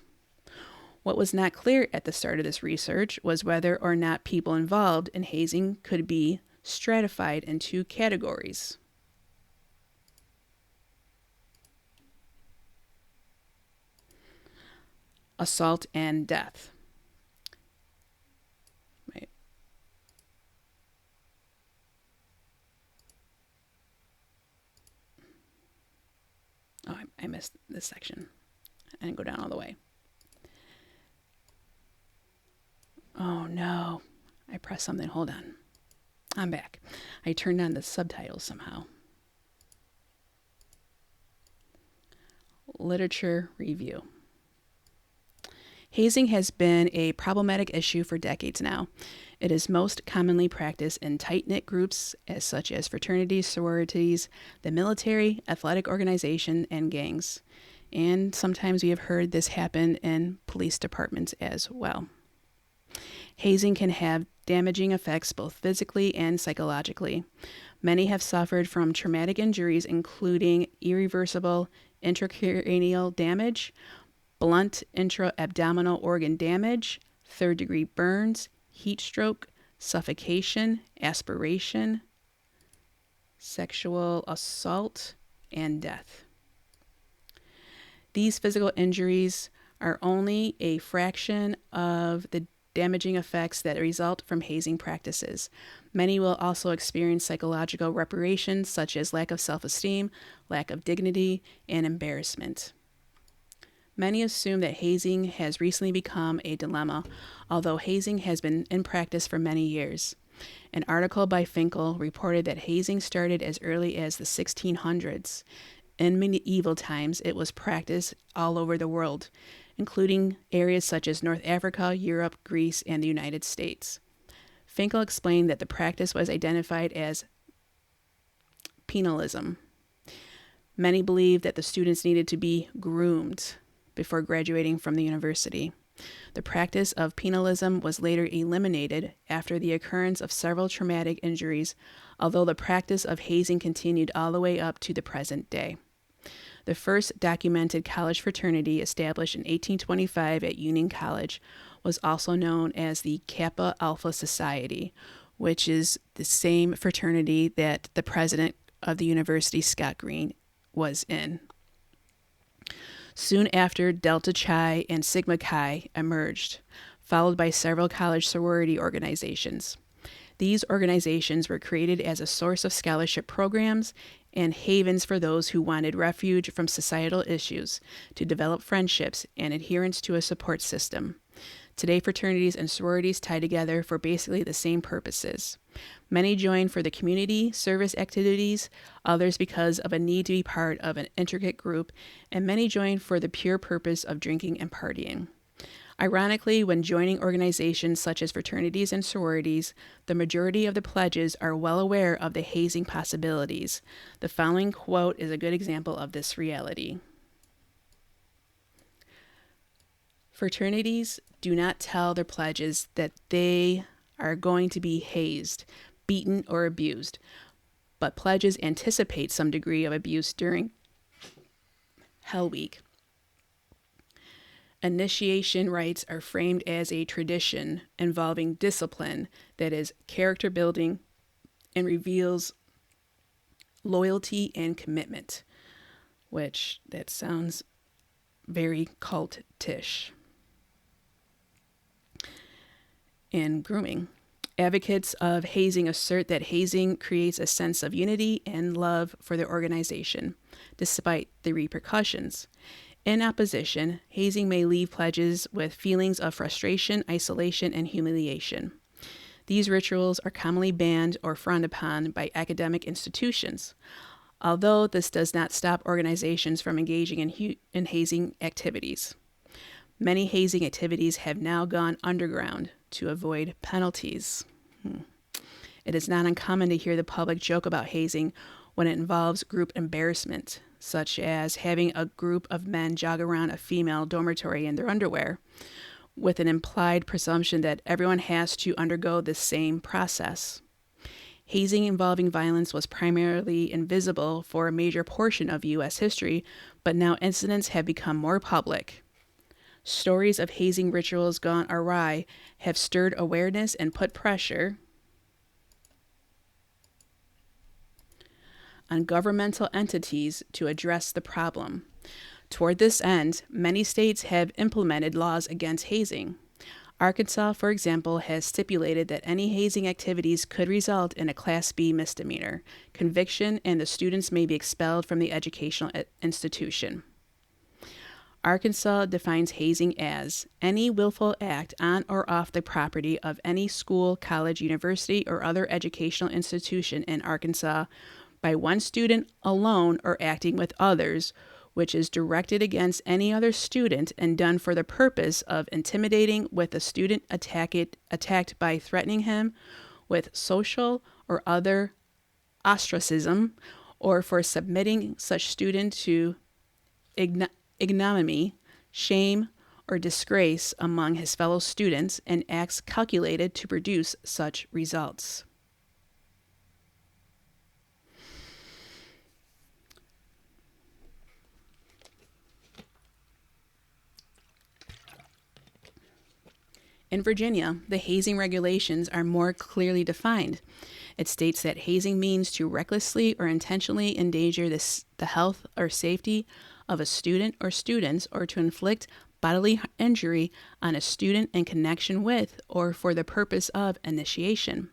What was not clear at the start of this research was whether or not people involved in hazing could be stratified in two categories. Assault and death. Oh, I missed this section. I didn't go down all the way. Oh no, I pressed something. Hold on. I'm back. I turned on the subtitles somehow. Literature review. Hazing has been a problematic issue for decades now. It is most commonly practiced in tight-knit groups such as fraternities, sororities, the military, athletic organization, and gangs. And sometimes we have heard this happen in police departments as well. Hazing can have damaging effects both physically and psychologically. Many have suffered from traumatic injuries, including irreversible intracranial damage, blunt intra-abdominal organ damage, third-degree burns, heat stroke, suffocation, aspiration, sexual assault, and death. These physical injuries are only a fraction of the damaging effects that result from hazing practices. Many will also experience psychological reparations such as lack of self-esteem, lack of dignity, and embarrassment. Many assume that hazing has recently become a dilemma, although hazing has been in practice for many years. An article by Finkel reported that hazing started as early as the 1600s. In medieval times, it was practiced all over the world, including areas such as North Africa, Europe, Greece, and the United States. Finkel explained that the practice was identified as penalism. Many believed that the students needed to be groomed before graduating from the university. The practice of penalism was later eliminated after the occurrence of several traumatic injuries, although the practice of hazing continued all the way up to the present day. The first documented college fraternity, established in 1825 at Union College, was also known as the Kappa Alpha Society, which is the same fraternity that the president of the university, Scott Green, was in. Soon after, Delta Chi and Sigma Chi emerged, followed by several college sorority organizations. These organizations were created as a source of scholarship programs and havens for those who wanted refuge from societal issues, to develop friendships and adherence to a support system. Today, fraternities and sororities tie together for basically the same purposes. Many join for the community service activities, others because of a need to be part of an intricate group, and many join for the pure purpose of drinking and partying. Ironically, when joining organizations such as fraternities and sororities, the majority of the pledges are well aware of the hazing possibilities. The following quote is a good example of this reality. Fraternities do not tell their pledges that they are going to be hazed, beaten, or abused, but pledges anticipate some degree of abuse during Hell Week. Initiation rites are framed as a tradition involving discipline that is character building and reveals loyalty and commitment, which that sounds very cult-ish. And grooming. Advocates of hazing assert that hazing creates a sense of unity and love for the organization, despite the repercussions. In opposition, hazing may leave pledges with feelings of frustration, isolation, and humiliation. These rituals are commonly banned or frowned upon by academic institutions, although this does not stop organizations from engaging in hazing activities. Many hazing activities have now gone underground to avoid penalties. It is not uncommon to hear the public joke about hazing when it involves group embarrassment, such as having a group of men jog around a female dormitory in their underwear, with an implied presumption that everyone has to undergo the same process. Hazing involving violence was primarily invisible for a major portion of U.S. history, but now incidents have become more public. Stories of hazing rituals gone awry have stirred awareness and put pressure on governmental entities to address the problem. Toward this end, many states have implemented laws against hazing. Arkansas, for example, has stipulated that any hazing activities could result in a Class B misdemeanor conviction and the students may be expelled from the educational institution. Arkansas defines hazing as any willful act on or off the property of any school, college, university, or other educational institution in Arkansas by one student alone or acting with others, which is directed against any other student and done for the purpose of intimidating with a student attacked by threatening him with social or other ostracism, or for submitting such student to ignominy, shame, or disgrace among his fellow students, and acts calculated to produce such results. In Virginia, the hazing regulations are more clearly defined. It states that hazing means to recklessly or intentionally endanger the health or safety of a student or students, or to inflict bodily injury on a student in connection with or for the purpose of initiation,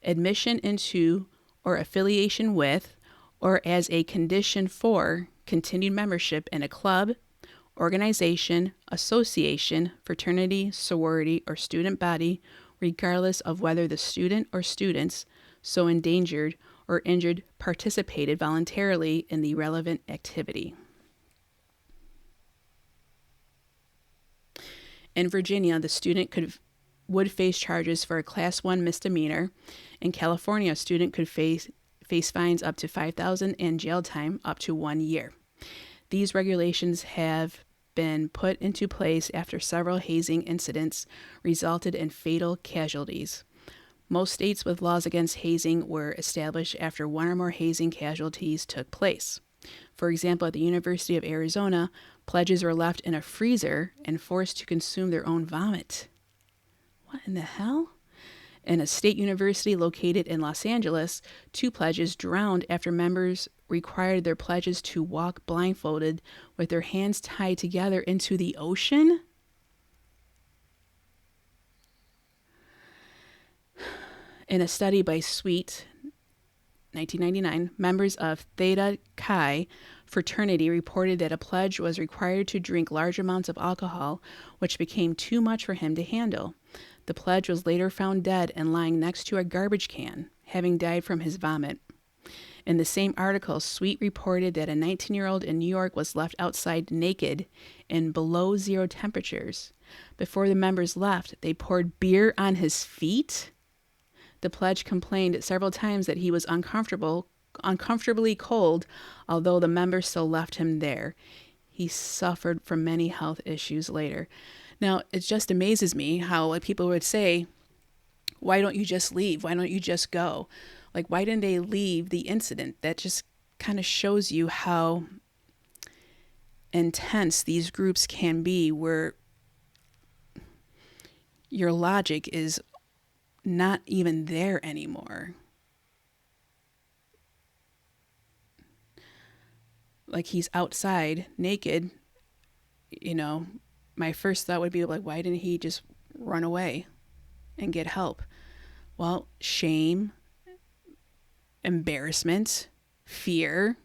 admission into, or affiliation with, or as a condition for continued membership in a club, organization, association, fraternity, sorority, or student body, regardless of whether the student or students so endangered or injured participated voluntarily in the relevant activity. In Virginia, the student would face charges for a Class 1 misdemeanor. In California, a student could face fines up to $5,000 and jail time up to 1 year. These regulations have been put into place after several hazing incidents resulted in fatal casualties. Most states with laws against hazing were established after one or more hazing casualties took place. For example, at the University of Arizona, pledges were left in a freezer and forced to consume their own vomit. What in the hell? In a state university located in Los Angeles, 2 pledges drowned after members required their pledges to walk blindfolded with their hands tied together into the ocean? In a study by Sweet, 1999, members of Theta Chi fraternity reported that a pledge was required to drink large amounts of alcohol, which became too much for him to handle. The pledge was later found dead and lying next to a garbage can, having died from his vomit. In the same article, Sweet reported that a 19-year-old in New York was left outside naked in below zero temperatures. Before the members left, they poured beer on his feet. The pledge complained several times that he was uncomfortably cold, although the members still left him there. He suffered from many health issues later. Now, it just amazes me how people would say, why don't you just leave? Why don't you just go? Like, why didn't they leave the incident? That just kind of shows you how intense these groups can be, where your logic is not even there anymore. Like, he's outside naked, my first thought would be like, why didn't he just run away and get help? Well, shame, embarrassment, fear.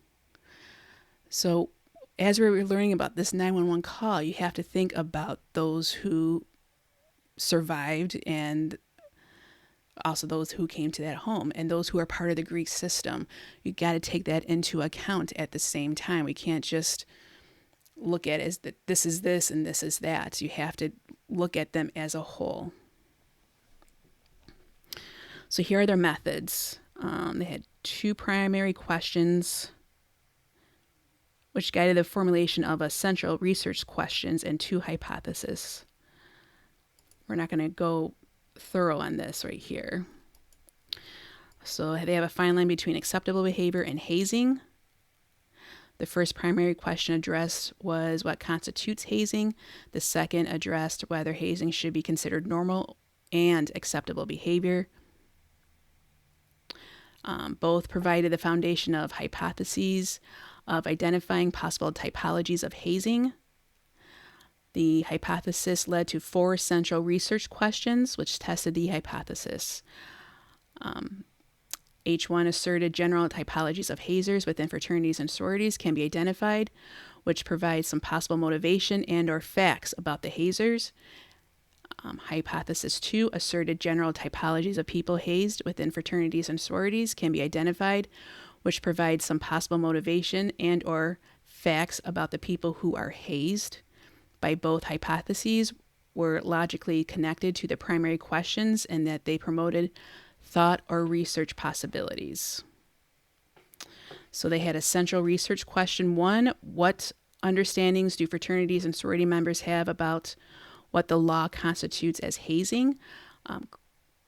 So as we're learning about this 911 call, you have to think about those who survived and also those who came to that home and those who are part of the Greek system. You got to take that into account at the same time. We can't just look at it as that this is this and this is that. You have to look at them as a whole. So here are their methods. They had 2 primary questions, which guided the formulation of essential research questions and 2 hypotheses. We're not going to go thorough on this right here. So they have a fine line between acceptable behavior and hazing. The first primary question addressed was what constitutes hazing. The second addressed whether hazing should be considered normal and acceptable behavior. Both provided the foundation of hypotheses of identifying possible typologies of hazing. The hypothesis led to 4 central research questions, which tested the hypothesis. H1 asserted general typologies of hazers within fraternities and sororities can be identified, which provides some possible motivation and or facts about the hazers. Hypothesis 2 asserted general typologies of people hazed within fraternities and sororities can be identified, which provides some possible motivation and or facts about the people who are hazed. By both hypotheses were logically connected to the primary questions and that they promoted thought or research possibilities. So they had a central research question 1, what understandings do fraternities and sorority members have about what the law constitutes as hazing?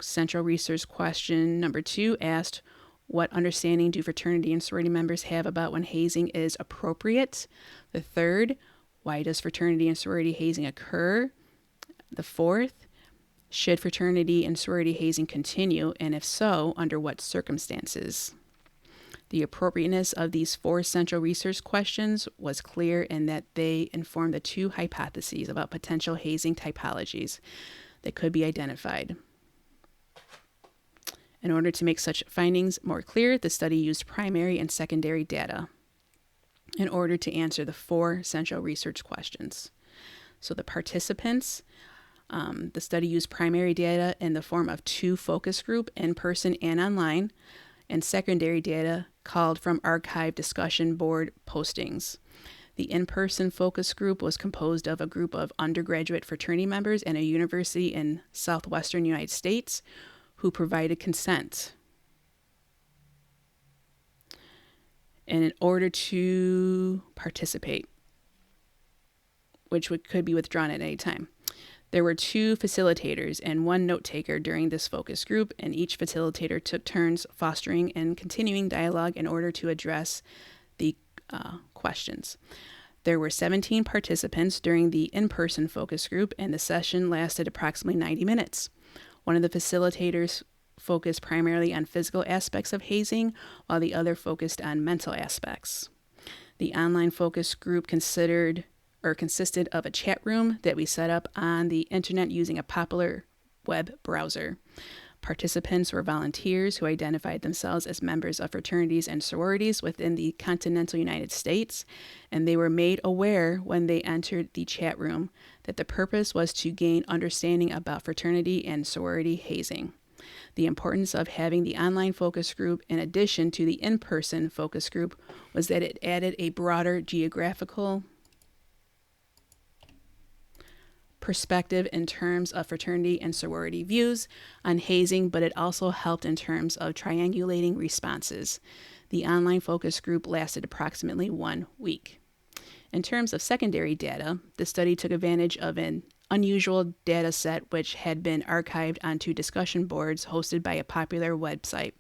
Central research question number 2 asked, what understanding do fraternity and sorority members have about when hazing is appropriate? The third, why does fraternity and sorority hazing occur? The fourth, should fraternity and sorority hazing continue, and if so, under what circumstances? The appropriateness of these 4 central research questions was clear in that they informed the 2 hypotheses about potential hazing typologies that could be identified. In order to make such findings more clear, the study used primary and secondary data in order to answer the 4 central research questions. So the participants, the study used primary data in the form of 2 focus group, in person and online, and secondary data called from archived discussion board postings. The in-person focus group was composed of a group of undergraduate fraternity members and a university in southwestern United States who provided consent. And in order to participate, which could be withdrawn at any time. There were 2 facilitators and 1 note taker during this focus group, and each facilitator took turns fostering and continuing dialogue in order to address the questions. There were 17 participants during the in-person focus group, and the session lasted approximately 90 minutes. One of the facilitators focused primarily on physical aspects of hazing, while the other focused on mental aspects. The online focus group consisted of a chat room that we set up on the internet using a popular web browser. Participants were volunteers who identified themselves as members of fraternities and sororities within the continental United States, and they were made aware when they entered the chat room that the purpose was to gain understanding about fraternity and sorority hazing. The importance of having the online focus group in addition to the in-person focus group was that it added a broader geographical perspective in terms of fraternity and sorority views on hazing, but it also helped in terms of triangulating responses. The online focus group lasted approximately 1 week. In terms of secondary data, the study took advantage of an unusual data set which had been archived onto discussion boards hosted by a popular website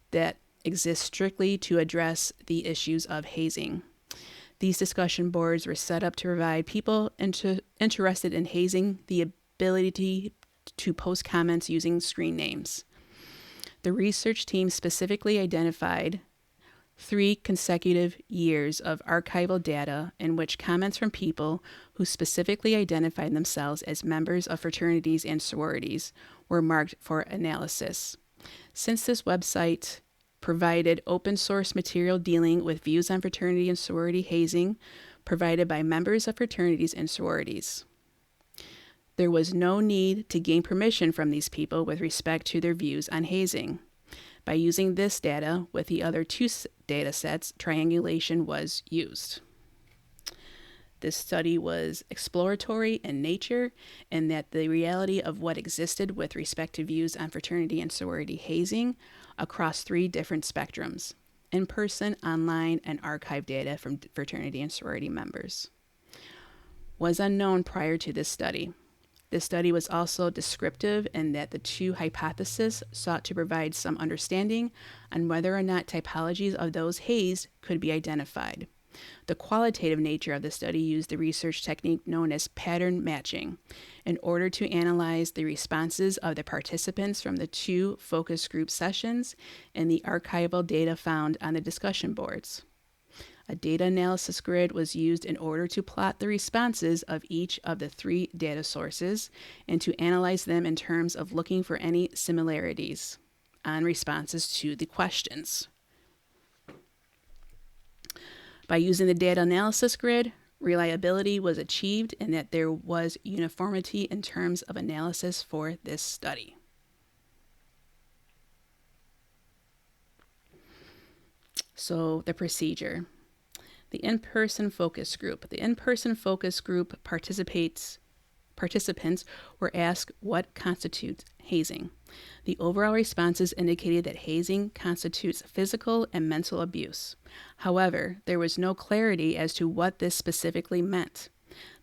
that exists strictly to address the issues of hazing. These discussion boards were set up to provide people interested in hazing the ability to post comments using screen names. The research team specifically identified 3 consecutive years of archival data in which comments from people who specifically identified themselves as members of fraternities and sororities were marked for analysis. Since this website provided open source material dealing with views on fraternity and sorority hazing provided by members of fraternities and sororities, there was no need to gain permission from these people with respect to their views on hazing. By using this data with the other 2 data sets, triangulation was used. This study was exploratory in nature in that the reality of what existed with respect to views on fraternity and sorority hazing across 3 different spectrums: in-person, online, and archive data from fraternity and sorority members was unknown prior to this study. This study was also descriptive in that the 2 hypotheses sought to provide some understanding on whether or not typologies of those hazed could be identified. The qualitative nature of the study used the research technique known as pattern matching in order to analyze the responses of the participants from the 2 focus group sessions and the archival data found on the discussion boards. A data analysis grid was used in order to plot the responses of each of the 3 data sources and to analyze them in terms of looking for any similarities on responses to the questions. By using the data analysis grid, reliability was achieved and that there was uniformity in terms of analysis for this study. So the procedure. The in-person focus group. The in-person focus group participants were asked what constitutes hazing. The overall responses indicated that hazing constitutes physical and mental abuse. However, there was no clarity as to what this specifically meant.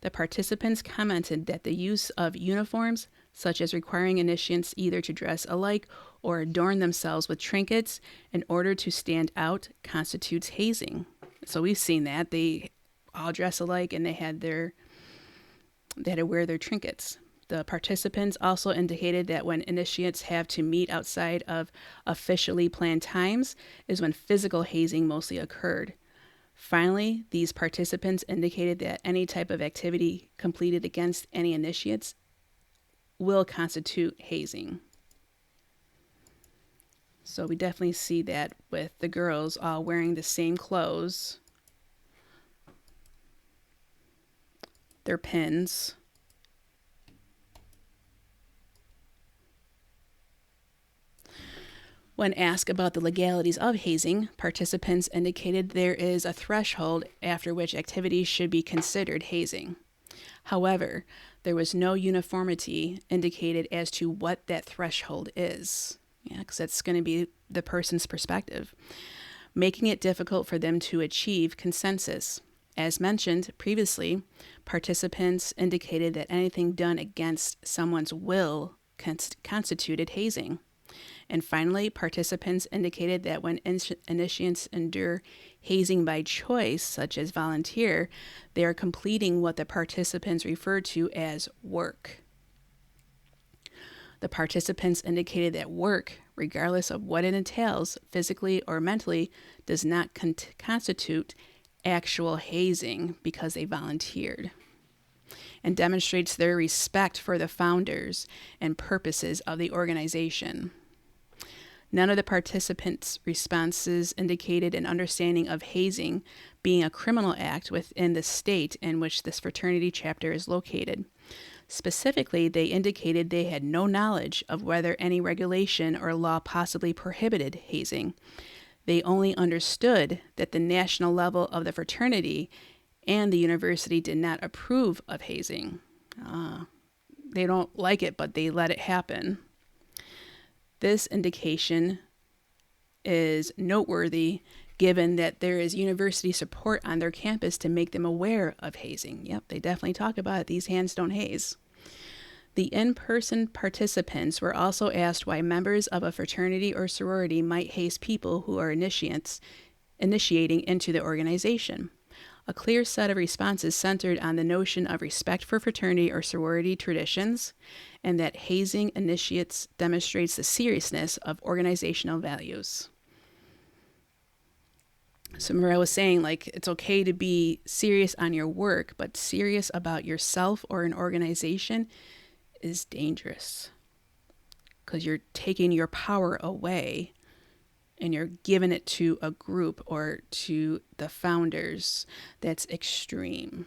The participants commented that the use of uniforms, such as requiring initiates either to dress alike or adorn themselves with trinkets in order to stand out, constitutes hazing. So we've seen that. They all dress alike and they had to wear their trinkets. The participants also indicated that when initiates have to meet outside of officially planned times is when physical hazing mostly occurred. Finally, these participants indicated that any type of activity completed against any initiates will constitute hazing. So we definitely see that with the girls all wearing the same clothes, their pins. When asked about the legalities of hazing, participants indicated there is a threshold after which activities should be considered hazing. However, there was no uniformity indicated as to what that threshold is. Yeah, because that's going to be the person's perspective, making it difficult for them to achieve consensus. As mentioned previously, participants indicated that anything done against someone's will constituted hazing. And finally, participants indicated that when initiates endure hazing by choice, such as volunteer, they are completing what the participants refer to as work. The participants indicated that work, regardless of what it entails, physically or mentally, does not constitute actual hazing because they volunteered, and demonstrates their respect for the founders and purposes of the organization. None of the participants' responses indicated an understanding of hazing being a criminal act within the state in which this fraternity chapter is located. Specifically, they indicated they had no knowledge of whether any regulation or law possibly prohibited hazing. They only understood that the national level of the fraternity and the university did not approve of hazing. They don't like it, but they let it happen. This indication is noteworthy given that there is university support on their campus to make them aware of hazing. Yep, they definitely talk about it. These hands don't haze. The in-person participants were also asked why members of a fraternity or sorority might haze people who are initiating into the organization. A clear set of responses centered on the notion of respect for fraternity or sorority traditions, and that hazing initiates demonstrates the seriousness of organizational values. So remember I was saying, like, it's okay to be serious on your work, but serious about yourself or an organization is dangerous because you're taking your power away and you're giving it to a group or to the founders. That's extreme.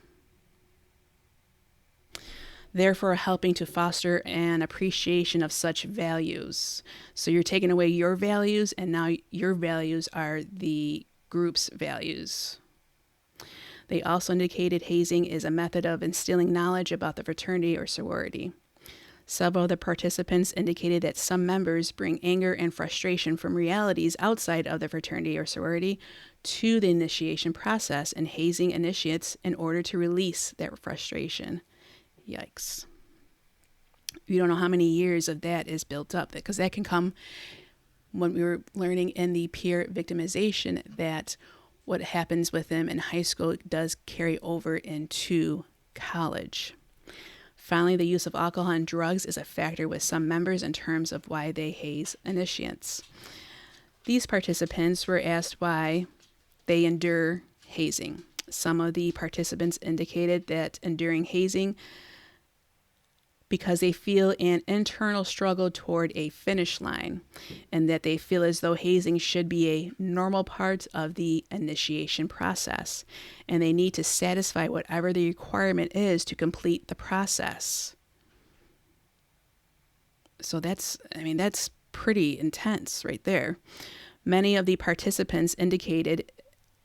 Therefore, helping to foster an appreciation of such values. So you're taking away your values, and now your values are the group's values. They also indicated hazing is a method of instilling knowledge about the fraternity or sorority. Several of the participants indicated that some members bring anger and frustration from realities outside of the fraternity or sorority to the initiation process, and hazing initiates in order to release that frustration. Yikes. You don't know how many years of that is built up, because that can come when we were learning in the peer victimization that what happens with them in high school does carry over into college. Finally, the use of alcohol and drugs is a factor with some members in terms of why they haze initiates. These participants were asked why they endure hazing. Some of the participants indicated that enduring hazing because they feel an internal struggle toward a finish line, and that they feel as though hazing should be a normal part of the initiation process, and they need to satisfy whatever the requirement is to complete the process. So that's pretty intense right there. Many of the participants indicated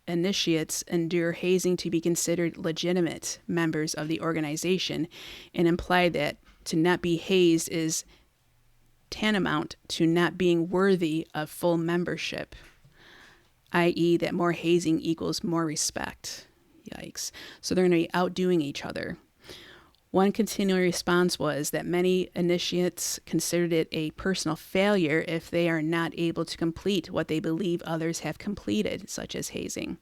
initiates endure hazing to be considered legitimate members of the organization, and implied that to not be hazed is tantamount to not being worthy of full membership, i.e. that more hazing equals more respect. Yikes. So they're going to be outdoing each other. One continual response was that many initiates considered it a personal failure if they are not able to complete what they believe others have completed, such as hazing.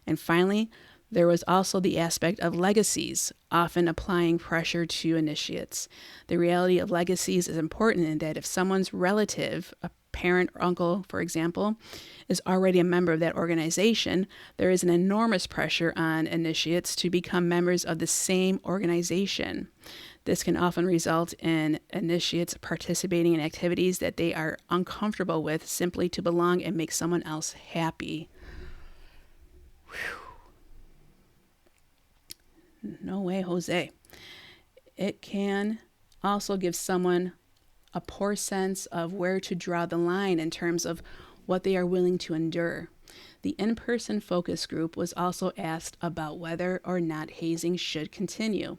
And finally, there was also the aspect of legacies, often applying pressure to initiates. The reality of legacies is important in that if someone's relative, a parent or uncle, for example, is already a member of that organization, there is an enormous pressure on initiates to become members of the same organization. This can often result in initiates participating in activities that they are uncomfortable with simply to belong and make someone else happy. Whew. No way, Jose. It can also give someone a poor sense of where to draw the line in terms of what they are willing to endure. The in-person focus group was also asked about whether or not hazing should continue.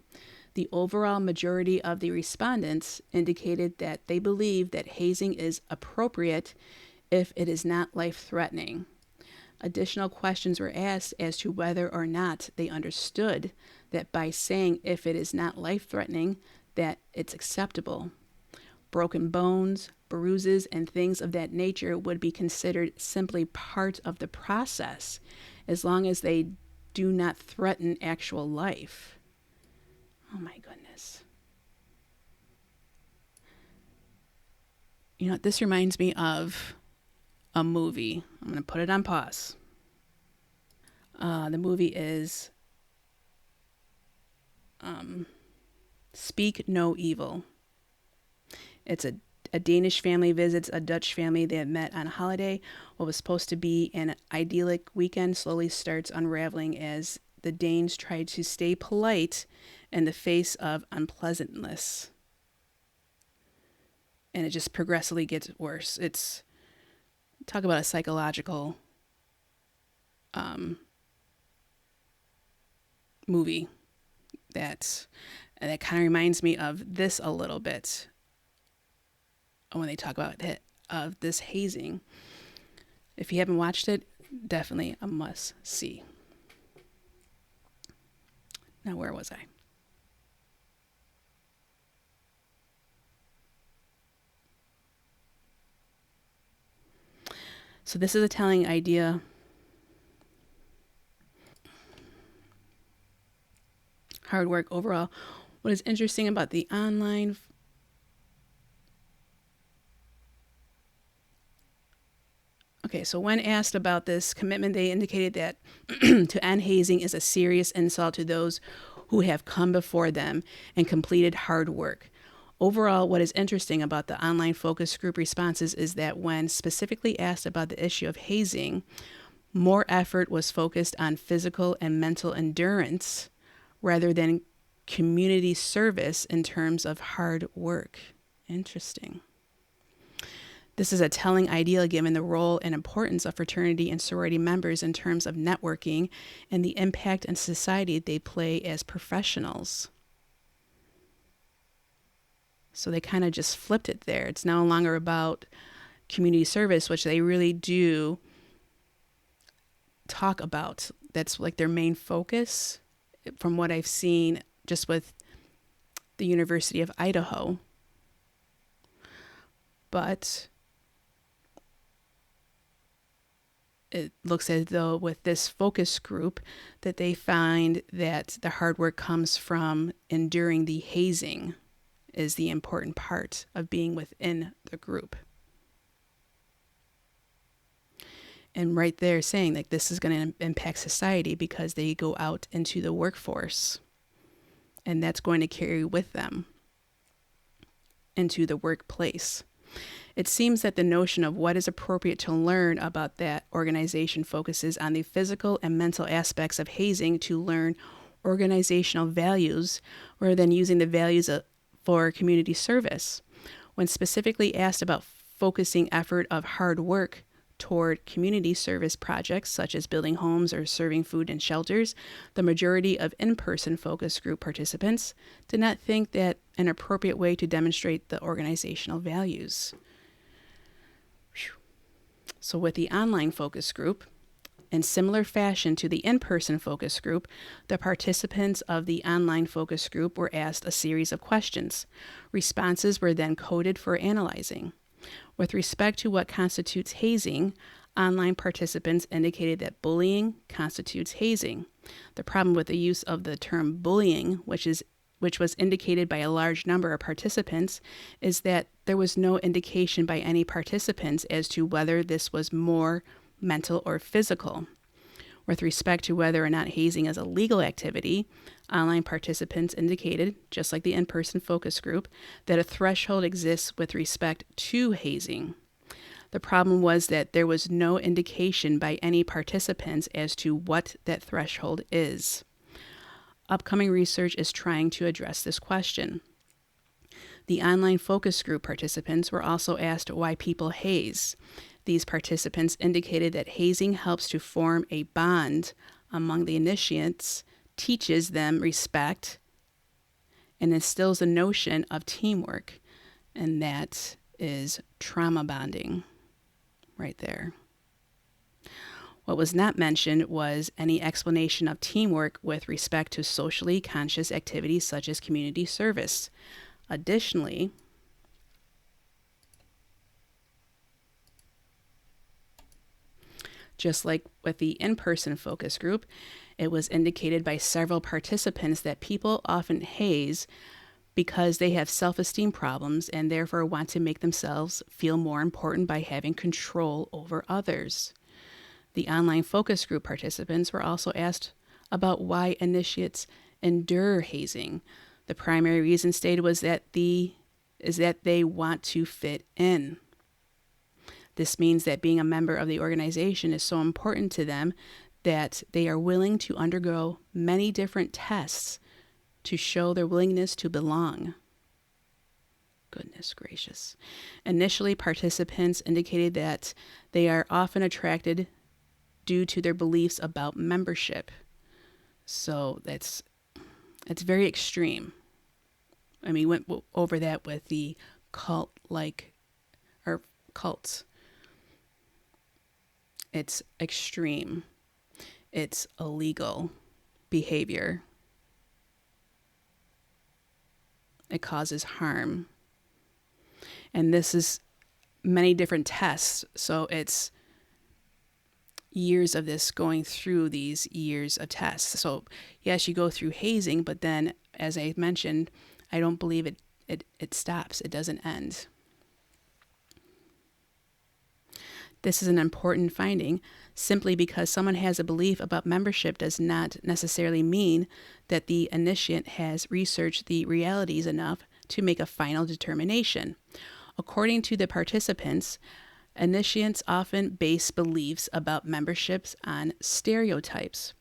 The overall majority of the respondents indicated that they believe that hazing is appropriate if it is not life-threatening. Additional questions were asked as to whether or not they understood that by saying if it is not life-threatening, that it's acceptable. Broken bones, bruises, and things of that nature would be considered simply part of the process, as long as they do not threaten actual life. Oh my goodness. You know, this reminds me of a movie. I'm going to put it on pause. The movie is Speak No Evil. It's a Danish family visits a Dutch family they had met on a holiday. What was supposed to be an idyllic weekend slowly starts unraveling as the Danes try to stay polite in the face of unpleasantness. And it just progressively gets worse. It's, talk about a psychological movie that kind of reminds me of this a little bit when they talk about it, of this hazing. If you haven't watched it, definitely a must see. Now, where was I? So this is a telling idea. Hard work overall. What is interesting about the online so when asked about this commitment, they indicated that to end hazing is a serious insult to those who have come before them and completed hard work. Overall, what is interesting about the online focus group responses is that when specifically asked about the issue of hazing, more effort was focused on physical and mental endurance rather than community service in terms of hard work. Interesting. This is a telling idea given the role and importance of fraternity and sorority members in terms of networking and the impact in society they play as professionals. So they kind of just flipped it there. It's no longer about community service, which they really do talk about. That's like their main focus from what I've seen just with the University of Idaho. But it looks as though with this focus group that they find that the hard work comes from enduring the hazing is the important part of being within the group. And right there saying that this is going to impact society because they go out into the workforce. And that's going to carry with them into the workplace. It seems that the notion of what is appropriate to learn about that organization focuses on the physical and mental aspects of hazing to learn organizational values rather than using the values for community service. When specifically asked about focusing effort of hard work toward community service projects such as building homes or serving food in shelters, the majority of in-person focus group participants did not think that an appropriate way to demonstrate the organizational values. So with the online focus group, in similar fashion to the in-person focus group, the participants of the online focus group were asked a series of questions. Responses were then coded for analyzing. With respect to what constitutes hazing, online participants indicated that bullying constitutes hazing. The problem with the use of the term bullying, which was indicated by a large number of participants, is that there was no indication by any participants as to whether this was more mental or physical. With respect to whether or not hazing is a legal activity, online participants indicated, just like the in-person focus group, that a threshold exists with respect to hazing. The problem was that there was no indication by any participants as to what that threshold is. Upcoming research is trying to address this question. The online focus group participants were also asked why people haze. These participants indicated that hazing helps to form a bond among the initiates, teaches them respect, and instills a notion of teamwork, and that is trauma bonding right there. What was not mentioned was any explanation of teamwork with respect to socially conscious activities such as community service. Additionally, just like with the in-person focus group, it was indicated by several participants that people often haze because they have self-esteem problems and therefore want to make themselves feel more important by having control over others. The online focus group participants were also asked about why initiates endure hazing. The primary reason stated was that they want to fit in. This means that being a member of the organization is so important to them that they are willing to undergo many different tests to show their willingness to belong. Goodness gracious. Initially, participants indicated that they are often attracted due to their beliefs about membership. So it's very extreme. I mean, we went over that with the cults. It's extreme. It's illegal behavior. It causes harm. And this is many different tests. So it's years of this, going through these years of tests. So yes, you go through hazing, but then, as I mentioned, I don't believe it stops. It doesn't end. This is an important finding. Simply because someone has a belief about membership does not necessarily mean that the initiate has researched the realities enough to make a final determination. According to the participants, initiates often base beliefs about memberships on stereotypes.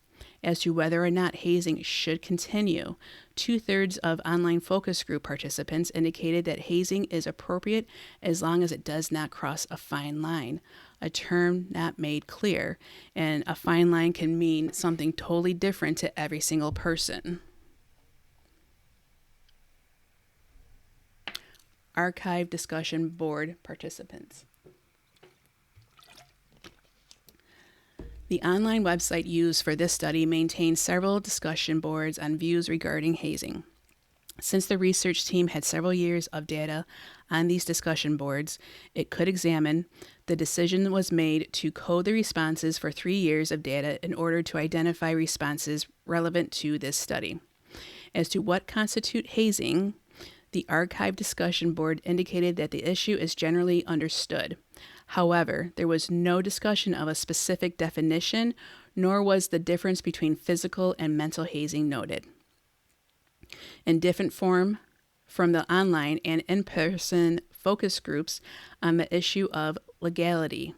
As to whether or not hazing should continue, 2/3 of online focus group participants indicated that hazing is appropriate as long as it does not cross a fine line, a term not made clear, and a fine line can mean something totally different to every single person. Archive discussion board participants. The online website used for this study maintains several discussion boards on views regarding hazing. Since the research team had several years of data on these discussion boards, it could examine. The decision was made to code the responses for 3 years of data in order to identify responses relevant to this study. As to what constitutes hazing, the archive discussion board indicated that the issue is generally understood. However, there was no discussion of a specific definition, nor was the difference between physical and mental hazing noted. In different form from the online and in-person focus groups on the issue of legality,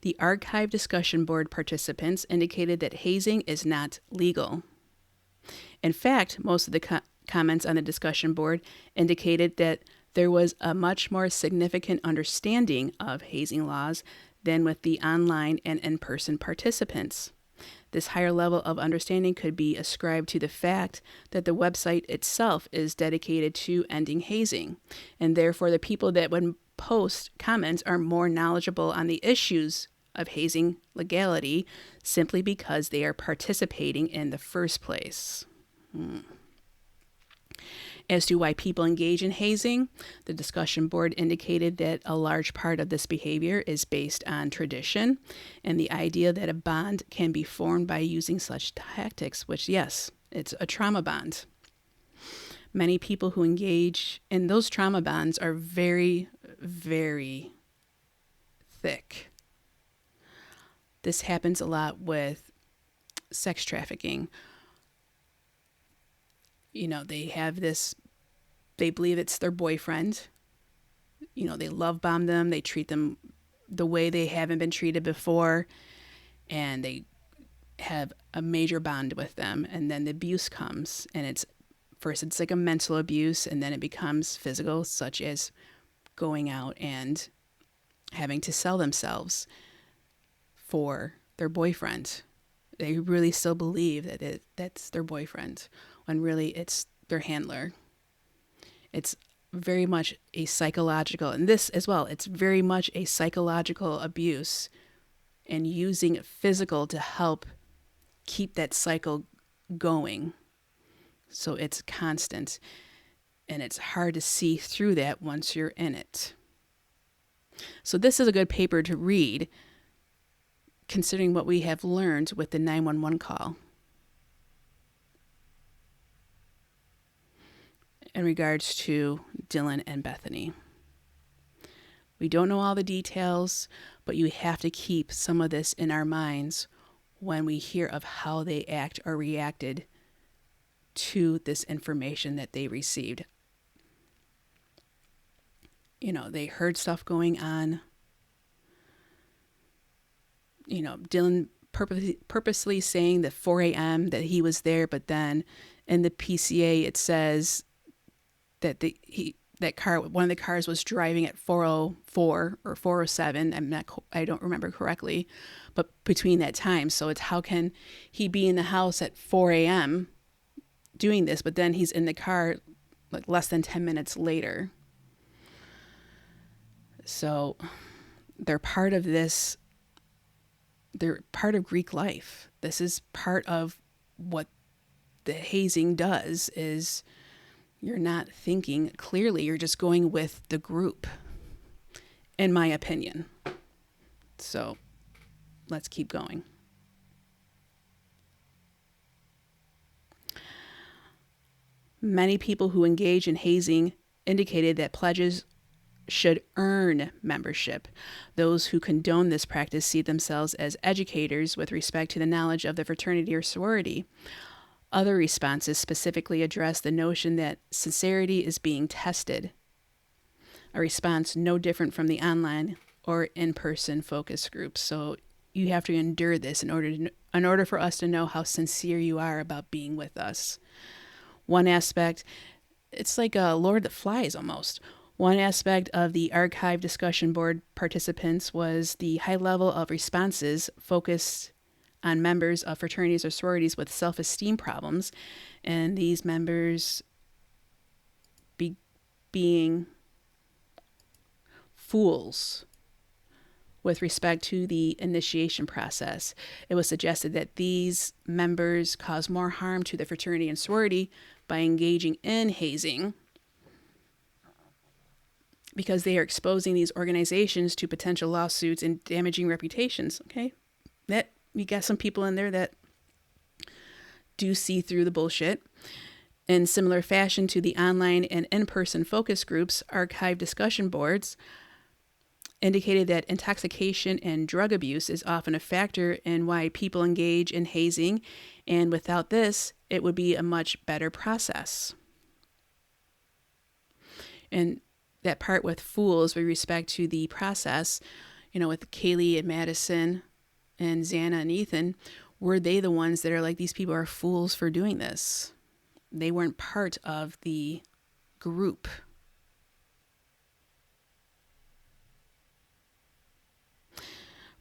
the archive discussion board participants indicated that hazing is not legal. In fact, most of the comments on the discussion board indicated that there was a much more significant understanding of hazing laws than with the online and in-person participants. This higher level of understanding could be ascribed to the fact that the website itself is dedicated to ending hazing, and therefore the people that would post comments are more knowledgeable on the issues of hazing legality simply because they are participating in the first place. As to why people engage in hazing, the discussion board indicated that a large part of this behavior is based on tradition and the idea that a bond can be formed by using such tactics, which, yes, it's a trauma bond. Many people who engage in those trauma bonds are very, very thick. This happens a lot with sex trafficking. They have this, they believe it's their boyfriend. They love bomb them. They treat them the way they haven't been treated before. And they have a major bond with them. And then the abuse comes. And it's like a mental abuse. And then it becomes physical, such as going out and having to sell themselves for their boyfriend. They really still believe that that's their boyfriend, when really it's their handler. It's very much a psychological, and this as well, it's very much a psychological abuse and using physical to help keep that cycle going. So it's constant, and it's hard to see through that once you're in it. So this is a good paper to read, considering what we have learned with the 911 call. In regards to Dylan and Bethany. We don't know all the details, but you have to keep some of this in our minds when we hear of how they act or reacted to this information that they received. They heard stuff going on. Dylan purposely saying that 4 a.m. that he was there, but then in the PCA it says that one of the cars was driving at 4:04 or 4:07. I don't remember correctly, but between that time. So it's, how can he be in the house at 4 a.m. doing this, but then he's in the car like less than 10 minutes later. So they're part of this. They're part of Greek life. This is part of what the hazing does, is you're not thinking clearly. You're just going with the group, in my opinion. So let's keep going. Many people who engage in hazing indicated that pledges should earn membership. Those who condone this practice see themselves as educators with respect to the knowledge of the fraternity or sorority. Other responses specifically address the notion that sincerity is being tested, a response no different from the online or in-person focus groups. So you have to endure this in order for us to know how sincere you are about being with us. One aspect, it's like a Lord of the Flies almost. One aspect of the archive discussion board participants was the high level of responses focused on members of fraternities or sororities with self-esteem problems, and these members being fools with respect to the initiation process. It was suggested that these members cause more harm to the fraternity and sorority by engaging in hazing, because they are exposing these organizations to potential lawsuits and damaging reputations. Okay, that we got some people in there that do see through the bullshit. In similar fashion to the online and in-person focus groups, archive discussion boards indicated that intoxication and drug abuse is often a factor in why people engage in hazing, and without this, it would be a much better process. And that part with fools with respect to the process, with Kaylee and Madison and Xana and Ethan, were they the ones that are like, these people are fools for doing this? They weren't part of the group.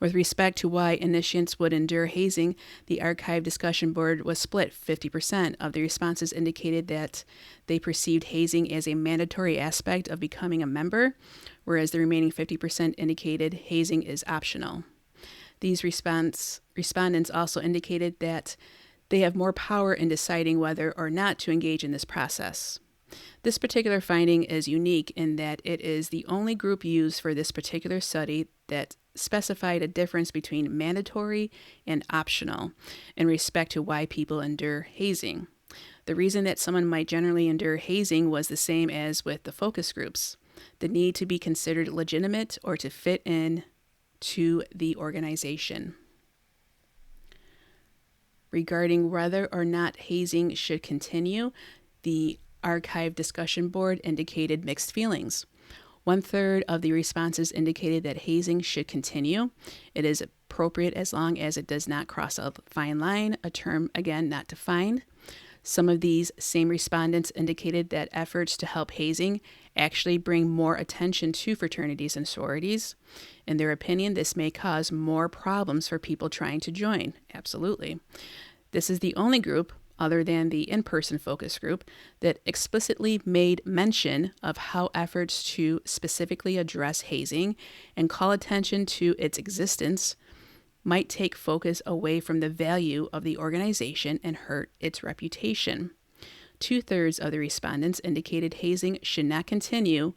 With respect to why initiates would endure hazing, the archive discussion board was split. 50% of the responses indicated that they perceived hazing as a mandatory aspect of becoming a member, whereas the remaining 50% indicated hazing is optional. These respondents also indicated that they have more power in deciding whether or not to engage in this process. This particular finding is unique in that it is the only group used for this particular study that specified a difference between mandatory and optional in respect to why people endure hazing. The reason that someone might generally endure hazing was the same as with the focus groups: the need to be considered legitimate or to fit in to the organization. Regarding whether or not hazing should continue, the archive discussion board indicated mixed feelings. 1/3 of the responses indicated that hazing should continue. It is appropriate as long as it does not cross a fine line, a term, again, not defined. Some of these same respondents indicated that efforts to help hazing actually bring more attention to fraternities and sororities. In their opinion, this may cause more problems for people trying to join. Absolutely. This is the only group, other than the in-person focus group, that explicitly made mention of how efforts to specifically address hazing and call attention to its existence might take focus away from the value of the organization and hurt its reputation. 2/3 of the respondents indicated hazing should not continue,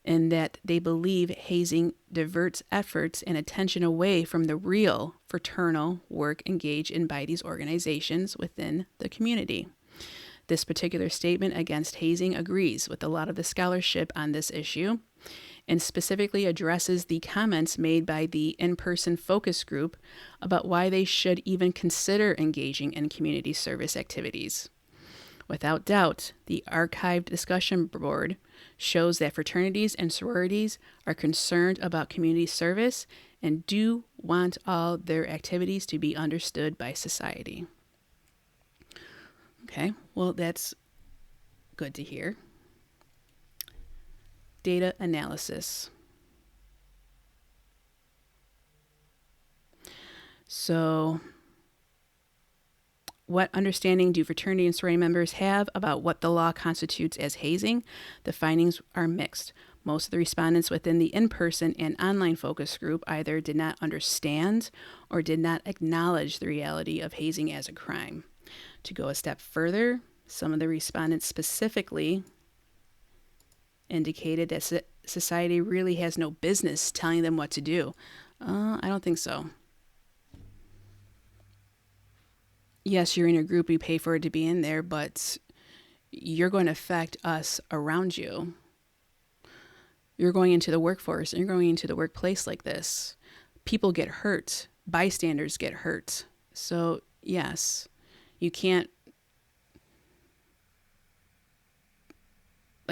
and that they believe hazing diverts efforts and attention away from the real fraternal work engaged in by these organizations within the community. This particular statement against hazing agrees with a lot of the scholarship on this issue, and specifically addresses the comments made by the in-person focus group about why they should even consider engaging in community service activities. Without doubt, the archived discussion board shows that fraternities and sororities are concerned about community service and do want all their activities to be understood by society. Okay, well, that's good to hear. Data analysis. So, what understanding do fraternity and sorority members have about what the law constitutes as hazing? The findings are mixed. Most of the respondents within the in-person and online focus group either did not understand or did not acknowledge the reality of hazing as a crime. To go a step further, some of the respondents specifically indicated that society really has no business telling them what to do. I don't think so. Yes, you're in a group, you pay for it to be in there, but you're going to affect us around you. You're going into the workforce, and you're going into the workplace like this. People get hurt. Bystanders get hurt. So, yes, you can't,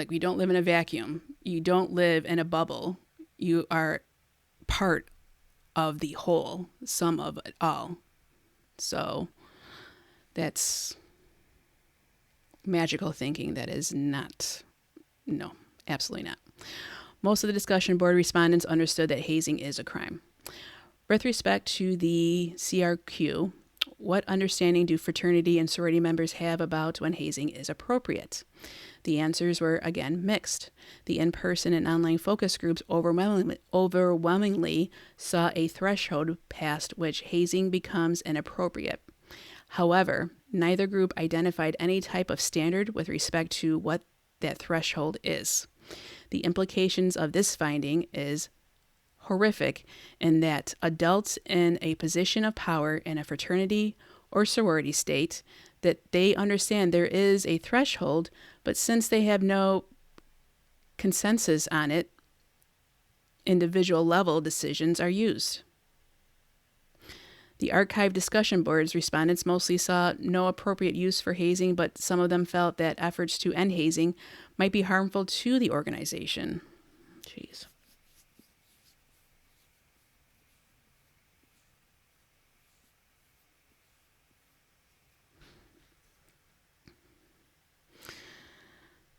we don't live in a vacuum. You don't live in a bubble. You are part of the whole, sum of it all. So, that's magical thinking. That is not, no, absolutely not. Most of the discussion board respondents understood that hazing is a crime. With respect to the CRQ, what understanding do fraternity and sorority members have about when hazing is appropriate? The answers were, again, mixed. The in-person and online focus groups overwhelmingly saw a threshold past which hazing becomes inappropriate. However, neither group identified any type of standard with respect to what that threshold is. The implications of this finding is horrific in that adults in a position of power in a fraternity or sorority state, that they understand there is a threshold, but since they have no consensus on it, individual level decisions are used. The archive discussion boards respondents mostly saw no appropriate use for hazing, but some of them felt that efforts to end hazing might be harmful to the organization. Jeez.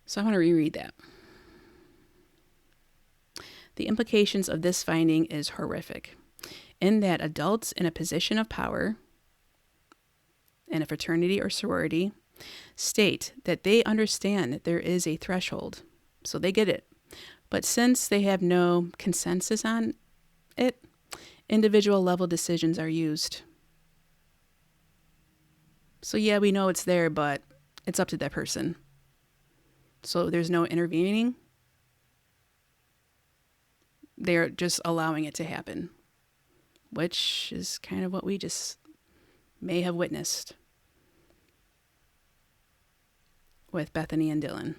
So I want to reread that. The implications of this finding is horrific, in that adults in a position of power in a fraternity or sorority state that they understand that there is a threshold, so they get it. But since they have no consensus on it, individual level decisions are used. So yeah, we know it's there, but it's up to that person. So there's no intervening. They're just allowing it to happen, which is kind of what we just may have witnessed with Bethany and Dylan.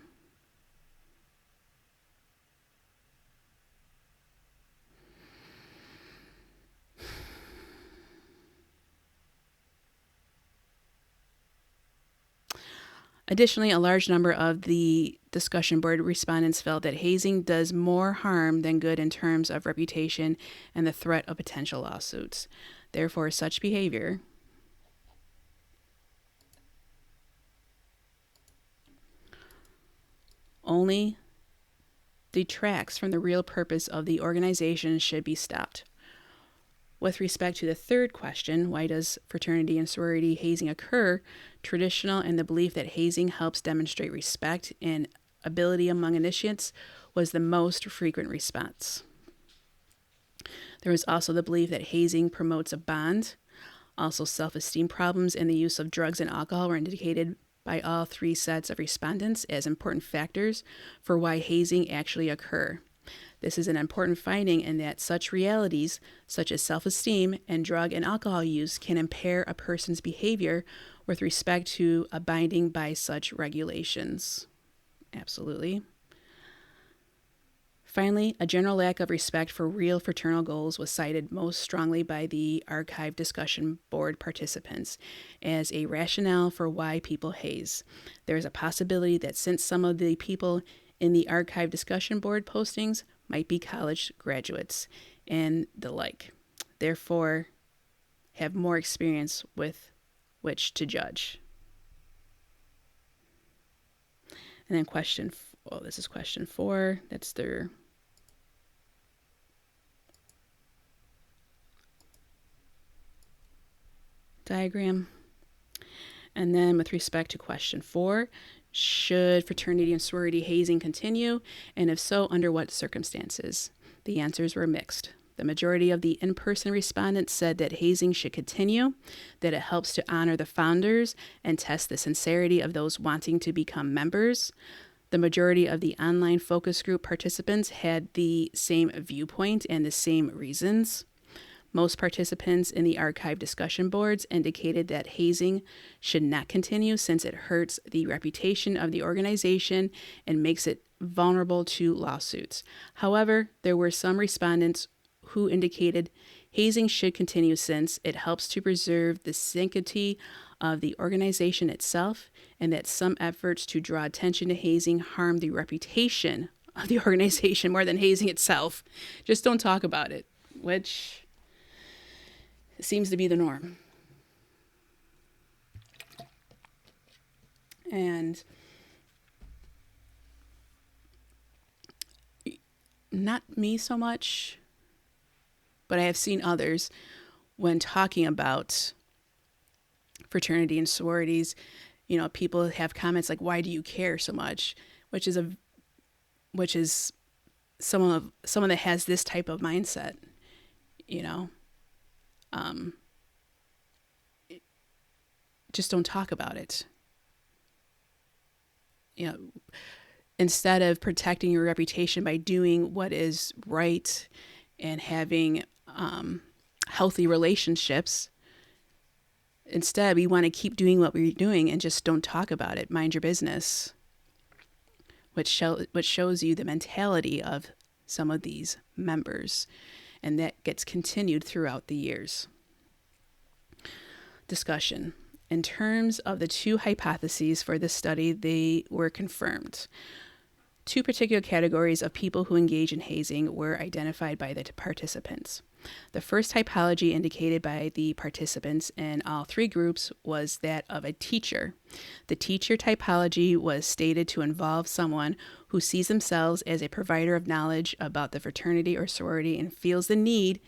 Additionally, a large number of the discussion board respondents felt that hazing does more harm than good in terms of reputation and the threat of potential lawsuits. Therefore, such behavior only detracts from the real purpose of the organization, should be stopped. With respect to the third question, why does fraternity and sorority hazing occur, traditional and the belief that hazing helps demonstrate respect and ability among initiates was the most frequent response. There was also the belief that hazing promotes a bond. Also, self-esteem problems and the use of drugs and alcohol were indicated by all three sets of respondents as important factors for why hazing actually occur. This is an important finding in that such realities, such as self-esteem and drug and alcohol use, can impair a person's behavior with respect to abiding by such regulations. Absolutely. Finally, a general lack of respect for real fraternal goals was cited most strongly by the archive discussion board participants as a rationale for why people haze. There is a possibility that since some of the people in the archive discussion board postings might be college graduates and the like, therefore have more experience with which to judge. And then this is question 4. That's their diagram. And then with respect to question 4, should fraternity and sorority hazing continue? And if so, under what circumstances? The answers were mixed. The majority of the in-person respondents said that hazing should continue, that it helps to honor the founders and test the sincerity of those wanting to become members. The majority of the online focus group participants had the same viewpoint and the same reasons. Most participants in the archive discussion boards indicated that hazing should not continue since it hurts the reputation of the organization and makes it vulnerable to lawsuits. However, there were some respondents who indicated hazing should continue since it helps to preserve the sanctity of the organization itself, and that some efforts to draw attention to hazing harm the reputation of the organization more than hazing itself. Just don't talk about it, which seems to be the norm. And not me so much, but I have seen others when talking about fraternity and sororities, people have comments like, why do you care so much? Which is someone that has this type of mindset, just don't talk about it. Instead of protecting your reputation by doing what is right and having healthy relationships, instead we want to keep doing what we're doing and just don't talk about it. Mind your business. Which shows you the mentality of some of these members, and that gets continued throughout the years. Discussion. In terms of the two hypotheses for this study, they were confirmed. Two particular categories of people who engage in hazing were identified by the participants. The first typology indicated by the participants in all three groups was that of a teacher. The teacher typology was stated to involve someone who sees themselves as a provider of knowledge about the fraternity or sorority and feels the need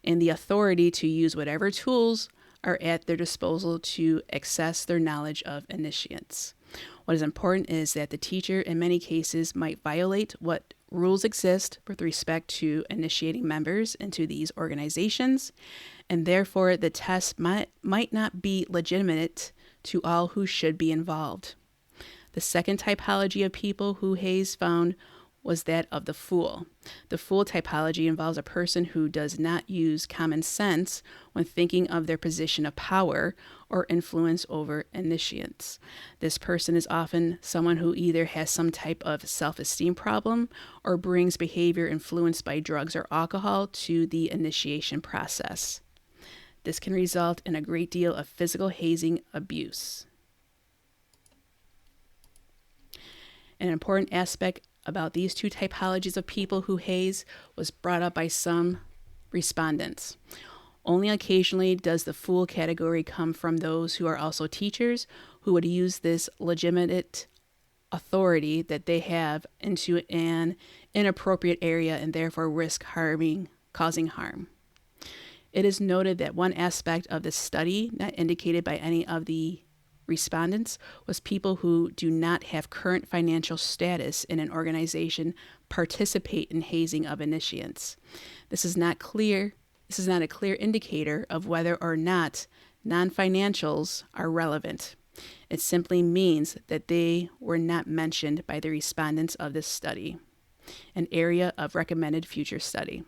and the authority to use whatever tools are at their disposal to access their knowledge of initiates. What is important is that the teacher in many cases might violate what rules exist with respect to initiating members into these organizations, and therefore the test might not be legitimate to all who should be involved. The second typology of people who Hayes found was that of the fool. The fool typology involves a person who does not use common sense when thinking of their position of power or influence over initiates. This person is often someone who either has some type of self-esteem problem or brings behavior influenced by drugs or alcohol to the initiation process. This can result in a great deal of physical hazing abuse. An important aspect about these two typologies of people who haze was brought up by some respondents. Only occasionally does the fool category come from those who are also teachers who would use this legitimate authority that they have into an inappropriate area and therefore risk causing harm. It is noted that one aspect of this study, not indicated by any of the respondents, was people who do not have current financial status in an organization participate in hazing of initiates. This is not a clear indicator of whether or not non-financials are relevant. It simply means that they were not mentioned by the respondents of this study, an area of recommended future study.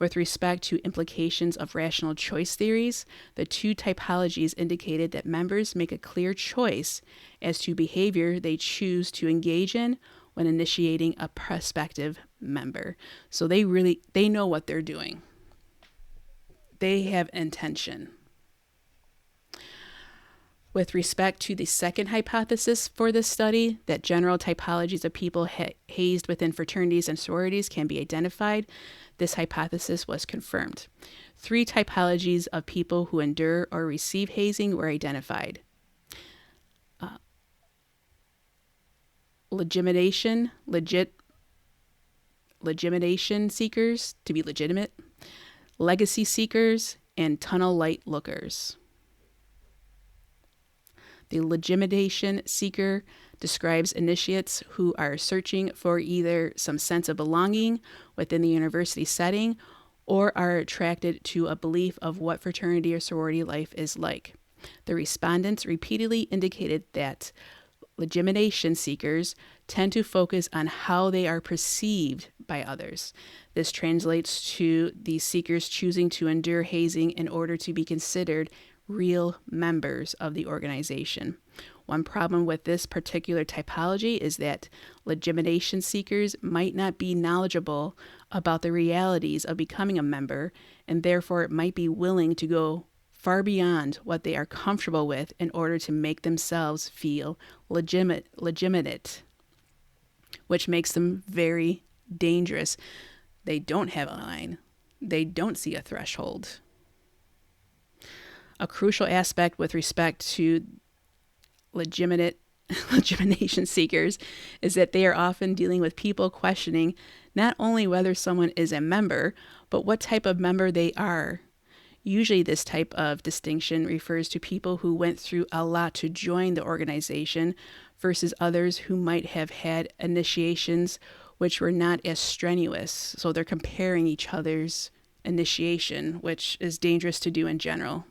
With respect to implications of rational choice theories, the two typologies indicated that members make a clear choice as to behavior they choose to engage in when initiating a prospective member. So they know what they're doing. They have intention. With respect to the second hypothesis for this study, that general typologies of people hazed within fraternities and sororities can be identified, this hypothesis was confirmed. 3 typologies of people who endure or receive hazing were identified. Legitimation seekers, to be legitimate, legacy seekers, and tunnel light lookers. The legitimation seeker describes initiates who are searching for either some sense of belonging within the university setting or are attracted to a belief of what fraternity or sorority life is like. The respondents repeatedly indicated that legitimation seekers tend to focus on how they are perceived by others. This translates to the seekers choosing to endure hazing in order to be considered real members of the organization. One problem with this particular typology is that legitimation seekers might not be knowledgeable about the realities of becoming a member, and therefore might be willing to go far beyond what they are comfortable with in order to make themselves feel legitimate, which makes them very dangerous. They don't have a line. They don't see a threshold. A crucial aspect with respect to legitimation seekers is that they are often dealing with people questioning not only whether someone is a member, but what type of member they are. Usually this type of distinction refers to people who went through a lot to join the organization versus others who might have had initiations which were not as strenuous. So they're comparing each other's initiation, which is dangerous to do in general.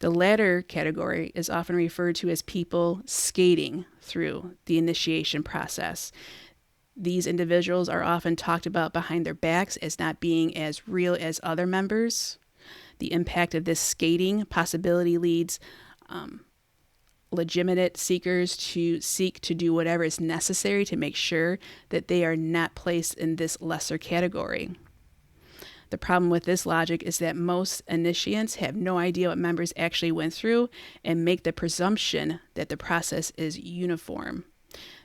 The latter category is often referred to as people skating through the initiation process. These individuals are often talked about behind their backs as not being as real as other members. The impact of this skating possibility leads legitimate seekers to seek to do whatever is necessary to make sure that they are not placed in this lesser category. The problem with this logic is that most initiants have no idea what members actually went through and make the presumption that the process is uniform.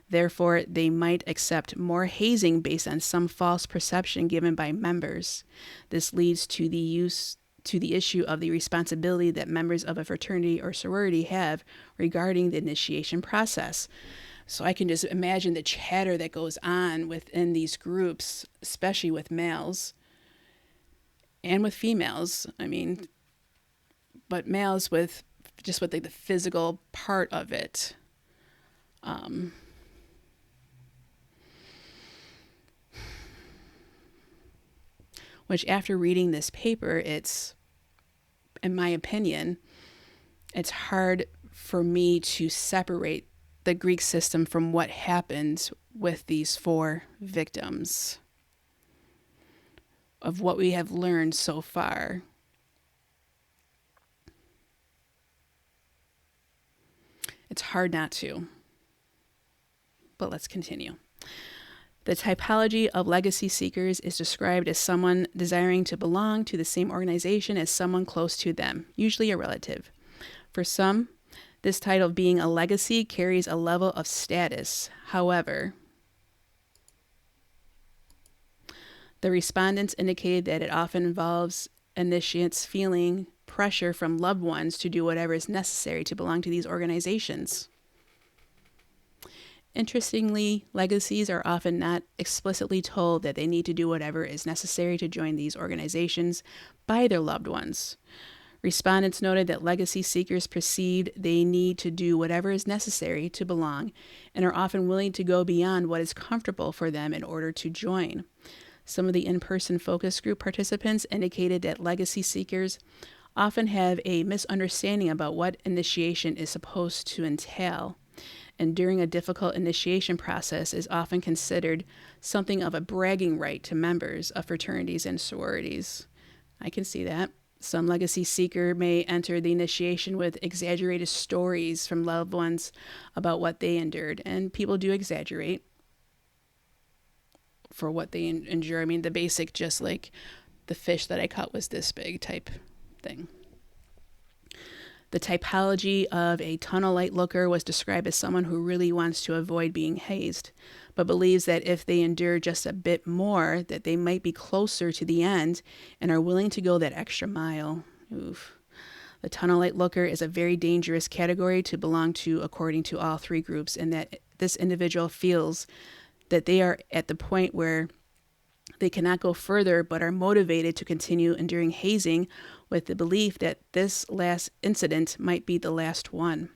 Therefore, they might accept more hazing based on some false perception given by members. This leads to the issue of the responsibility that members of a fraternity or sorority have regarding the initiation process. So I can just imagine the chatter that goes on within these groups, especially with males and with females. I mean, but males with just with like the physical part of it. Which after reading this paper, it's, in my opinion, it's hard for me to separate the Greek system from what happened with these 4 victims of what we have learned so far. It's hard not to, but let's continue. The typology of legacy seekers is described as someone desiring to belong to the same organization as someone close to them, usually a relative. For some, this title of being a legacy carries a level of status. However, the respondents indicated that it often involves initiates feeling pressure from loved ones to do whatever is necessary to belong to these organizations. Interestingly, legacies are often not explicitly told that they need to do whatever is necessary to join these organizations by their loved ones. Respondents noted that legacy seekers perceived they need to do whatever is necessary to belong and are often willing to go beyond what is comfortable for them in order to join. Some of the in-person focus group participants indicated that legacy seekers often have a misunderstanding about what initiation is supposed to entail, and during a difficult initiation process is often considered something of a bragging right to members of fraternities and sororities. I can see that. Some legacy seeker may enter the initiation with exaggerated stories from loved ones about what they endured, and people do exaggerate for what they endure. I mean, the basic, just like the fish that I caught was this big type thing. The typology of a tunnel light looker was described as someone who really wants to avoid being hazed, but believes that if they endure just a bit more, that they might be closer to the end and are willing to go that extra mile. Oof. The tunnel light looker is a very dangerous category to belong to according to all 3 groups, and that this individual feels that they are at the point where they cannot go further but are motivated to continue enduring hazing with the belief that this last incident might be the last one.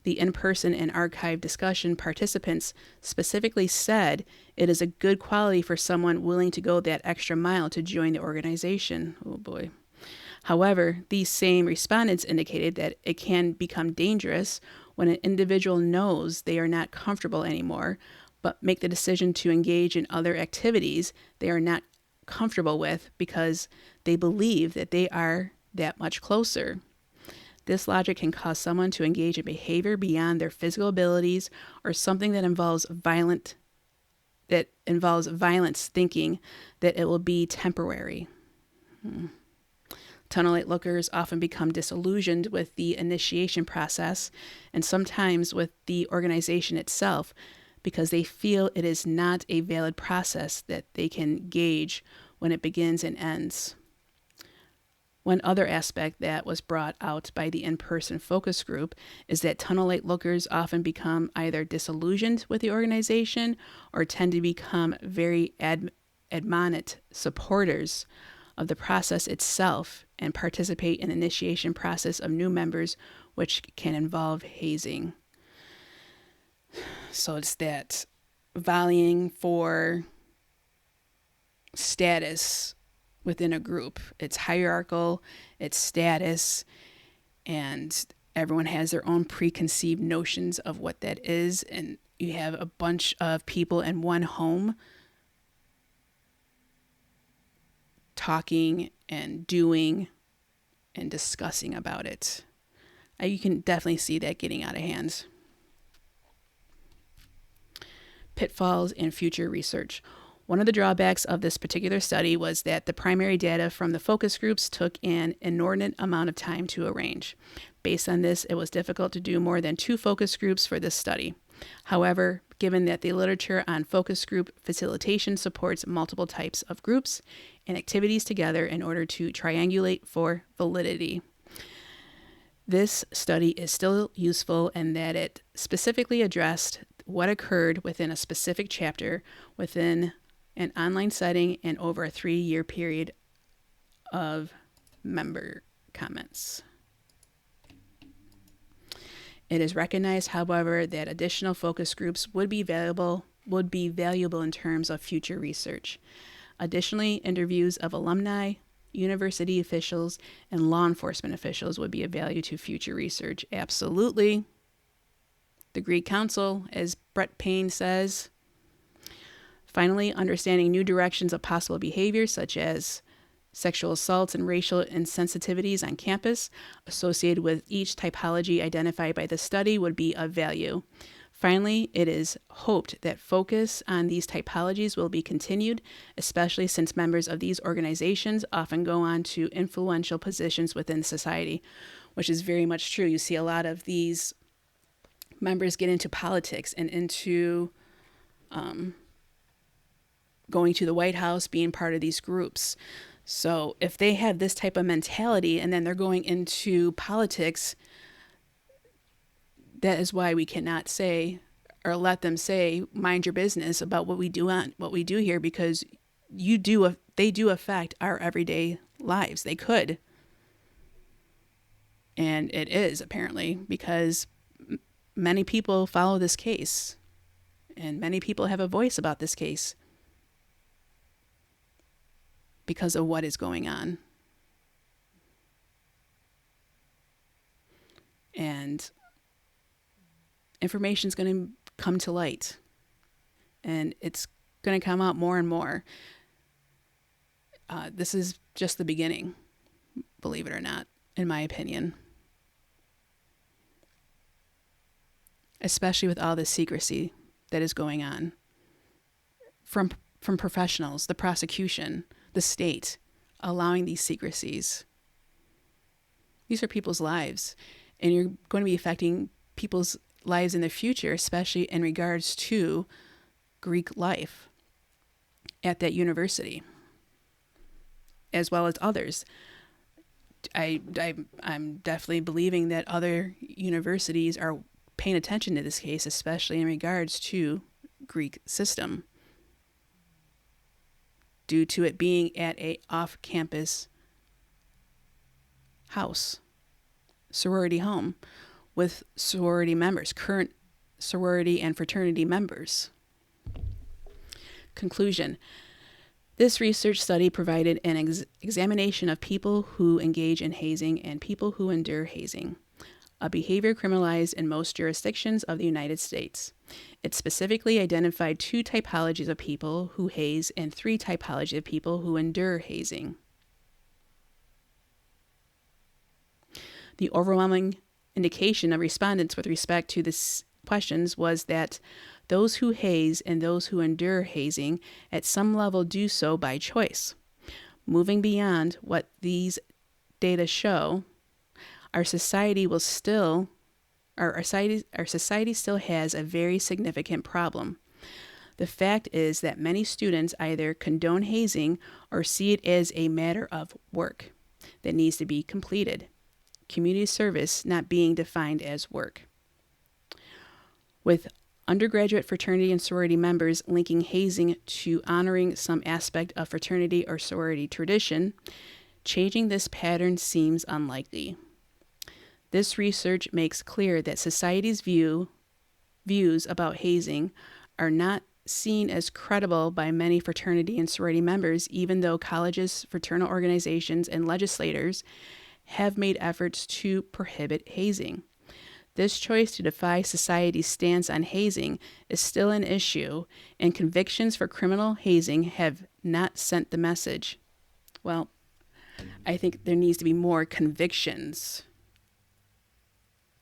The in-person and archive discussion participants specifically said it is a good quality for someone willing to go that extra mile to join the organization. Oh boy. However, these same respondents indicated that it can become dangerous when an individual knows they are not comfortable anymore, but make the decision to engage in other activities they are not comfortable with because they believe that they are that much closer. This logic can cause someone to engage in behavior beyond their physical abilities or something that involves violence, thinking that it will be temporary. Tunnel light lookers often become disillusioned with the initiation process and sometimes with the organization itself because they feel it is not a valid process that they can gauge when it begins and ends. One other aspect that was brought out by the in-person focus group is that tunnel light lookers often become either disillusioned with the organization or tend to become very adamant supporters of the process itself and participate in the initiation process of new members, which can involve hazing. So it's that volleying for status within a group. It's hierarchical, it's status, and everyone has their own preconceived notions of what that is. And you have a bunch of people in one home talking and doing and discussing about it. You can definitely see that getting out of hand. Pitfalls in future research. One of the drawbacks of this particular study was that the primary data from the focus groups took an inordinate amount of time to arrange. Based on this, it was difficult to do more than 2 focus groups for this study. However, given that the literature on focus group facilitation supports multiple types of groups and activities together in order to triangulate for validity, this study is still useful in that it specifically addressed what occurred within a specific chapter within an online setting and over a 3-year period of member comments. It is recognized, however, that additional focus groups would be valuable in terms of future research. Additionally, interviews of alumni, university officials, and law enforcement officials would be of value to future research. Absolutely. The Greek Council, as Brett Payne says. Finally, understanding new directions of possible behavior, such as sexual assaults and racial insensitivities on campus associated with each typology identified by the study, would be of value. Finally, it is hoped that focus on these typologies will be continued, especially since members of these organizations often go on to influential positions within society, which is very much true. You see a lot of these members get into politics and into going to the White House, being part of these groups. So if they have this type of mentality and then they're going into politics, that is why we cannot say or let them say, mind your business about what we do here, because they do affect our everyday lives. They could. And it is, apparently, because many people follow this case and many people have a voice about this case because of what is going on. And information is going to come to light, and it's going to come out more and more. This is just the beginning, believe it or not, in my opinion. Especially with all the secrecy that is going on from professionals, the prosecution, the state, allowing these secrecies. These are people's lives, and you're going to be affecting people's lives in the future, especially in regards to Greek life at that university, as well as others. I'm definitely believing that other universities are paying attention to this case, especially in regards to Greek system, due to it being at a off-campus house, sorority home, with sorority members, current sorority and fraternity members. Conclusion. This research study provided an examination of people who engage in hazing and people who endure hazing, a behavior criminalized in most jurisdictions of the United States. It specifically identified 2 typologies of people who haze and 3 typologies of people who endure hazing. The overwhelming indication of respondents with respect to these questions was that those who haze and those who endure hazing at some level do so by choice. Moving beyond what these data show, our society still has a very significant problem. The fact is that many students either condone hazing or see it as a matter of work that needs to be completed. Community service not being defined as work. With undergraduate fraternity and sorority members linking hazing to honoring some aspect of fraternity or sorority tradition, changing this pattern seems unlikely. This research makes clear that society's views about hazing are not seen as credible by many fraternity and sorority members, even though colleges, fraternal organizations, and legislators have made efforts to prohibit hazing. This choice to defy society's stance on hazing is still an issue, and convictions for criminal hazing have not sent the message. Well, I think there needs to be more convictions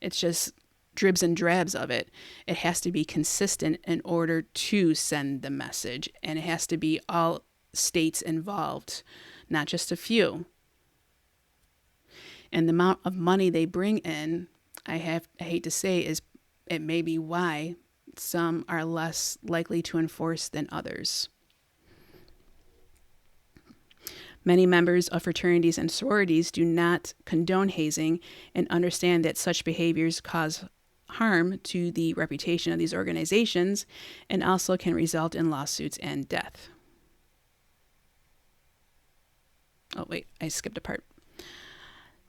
It's just dribs and drabs of it. It has to be consistent in order to send the message, and it has to be all states involved, not just a few. And the amount of money they bring in, I hate to say, is it may be why some are less likely to enforce than others. Many members of fraternities and sororities do not condone hazing and understand that such behaviors cause harm to the reputation of these organizations and also can result in lawsuits and death. Oh, wait, I skipped a part.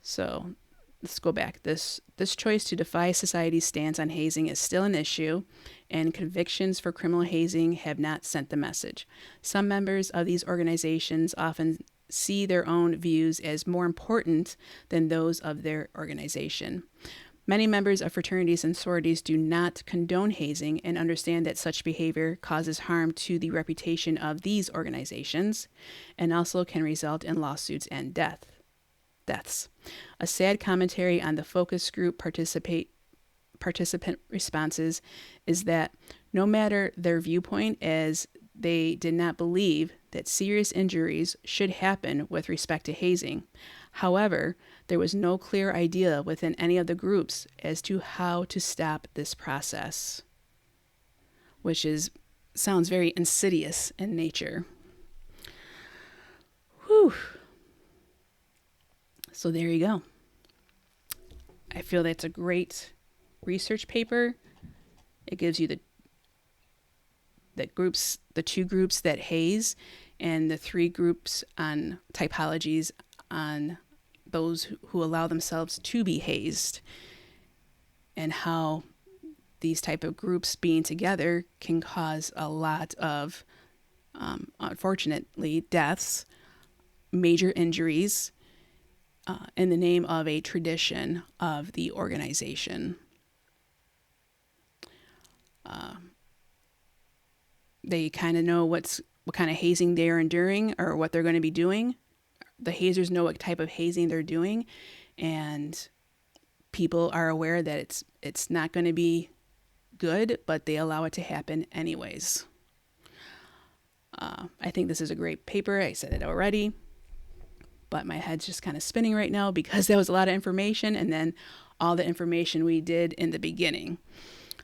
So let's go back. This choice to defy society's stance on hazing is still an issue, and convictions for criminal hazing have not sent the message. Some members of these organizations often see their own views as more important than those of their organization. Many members of fraternities and sororities do not condone hazing and understand that such behavior causes harm to the reputation of these organizations and also can result in lawsuits and deaths. A sad commentary on the focus group participant responses is that no matter their viewpoint, as they did not believe that serious injuries should happen with respect to hazing. However, there was no clear idea within any of the groups as to how to stop this process, which sounds very insidious in nature. Whew. So there you go. I feel that's a great research paper. It gives you the two groups that haze and the three groups on typologies on those who allow themselves to be hazed, and how these type of groups being together can cause a lot of, unfortunately, deaths, major injuries, in the name of a tradition of the organization. They kind of know what kind of hazing they're enduring or what they're going to be doing. The hazers know what type of hazing they're doing, and people are aware that it's not going to be good, but they allow it to happen anyways. I think this is a great paper. I said it already, but my head's just kind of spinning right now because there was a lot of information, and then all the information we did in the beginning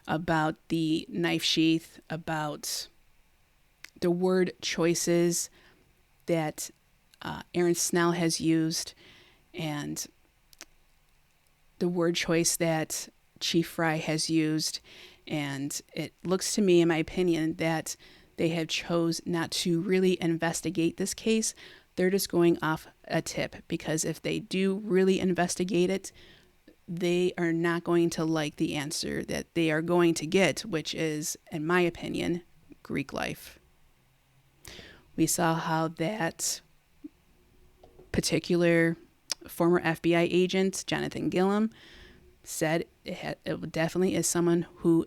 about the knife sheath, about the word choices that Aaron Snell has used, and the word choice that Chief Fry has used. And it looks to me, in my opinion, that they have chose not to really investigate this case. They're just going off a tip, because if they do really investigate it, they are not going to like the answer that they are going to get, which is, in my opinion, Greek life. We saw how that particular former FBI agent, Jonathan Gillum, said it definitely is someone who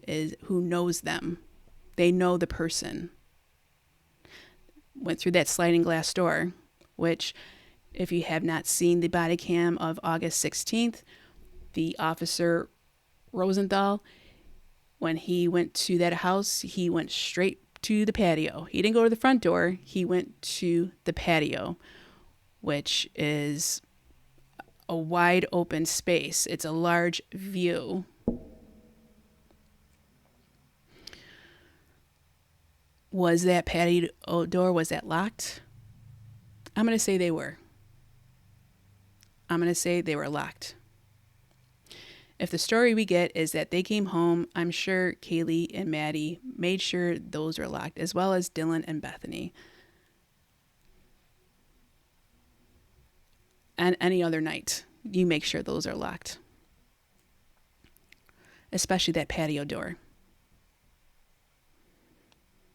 knows them. They know the person. Went through that sliding glass door, which, if you have not seen the body cam of August 16th, the officer Rosenthal, when he went to that house, he went straight to the patio. He didn't go to the front door. He went to the patio, which is a wide open space. It's a large view. Was that patio door, was that locked? I'm going to say they were. I'm going to say they were locked. If the story we get is that they came home, I'm sure Kaylee and Maddie made sure those were locked, as well as Dylan and Bethany. And any other night, you make sure those are locked. Especially that patio door.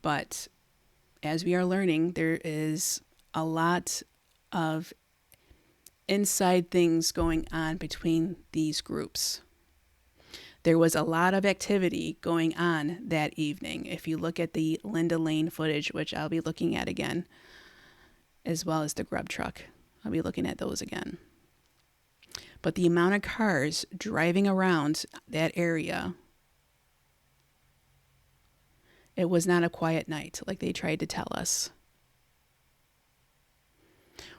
But as we are learning, there is a lot of inside things going on between these groups. There was a lot of activity going on that evening. If you look at the Linda Lane footage, which I'll be looking at again, as well as the grub truck, I'll be looking at those again. But the amount of cars driving around that area, it was not a quiet night like they tried to tell us.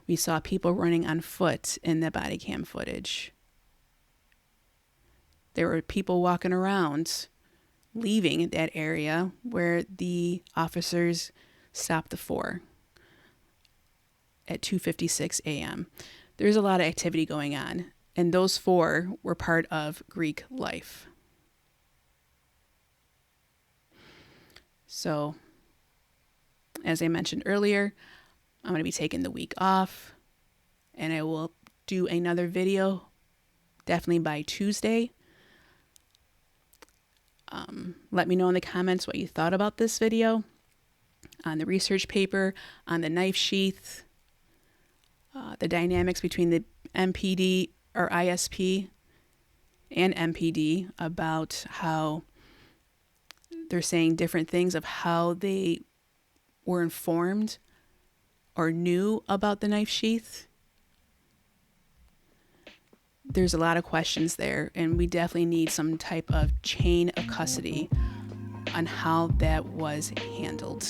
We saw people running on foot in the body cam footage. There were people walking around, leaving that area where the officers stopped the 4 at 2:56 a.m. There's a lot of activity going on, and those 4 were part of Greek life. So, as I mentioned earlier, I'm going to be taking the week off, and I will do another video definitely by Tuesday. Let me know in the comments what you thought about this video, on the research paper, on the knife sheath, the dynamics between the MPD or ISP and MPD, about how they're saying different things of how they were informed or knew about the knife sheath. There's a lot of questions there, and we definitely need some type of chain of custody on how that was handled.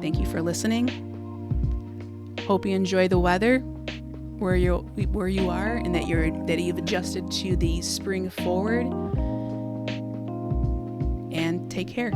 Thank you for listening. Hope you enjoy the weather where you are, and that you've adjusted to the spring forward. And take care.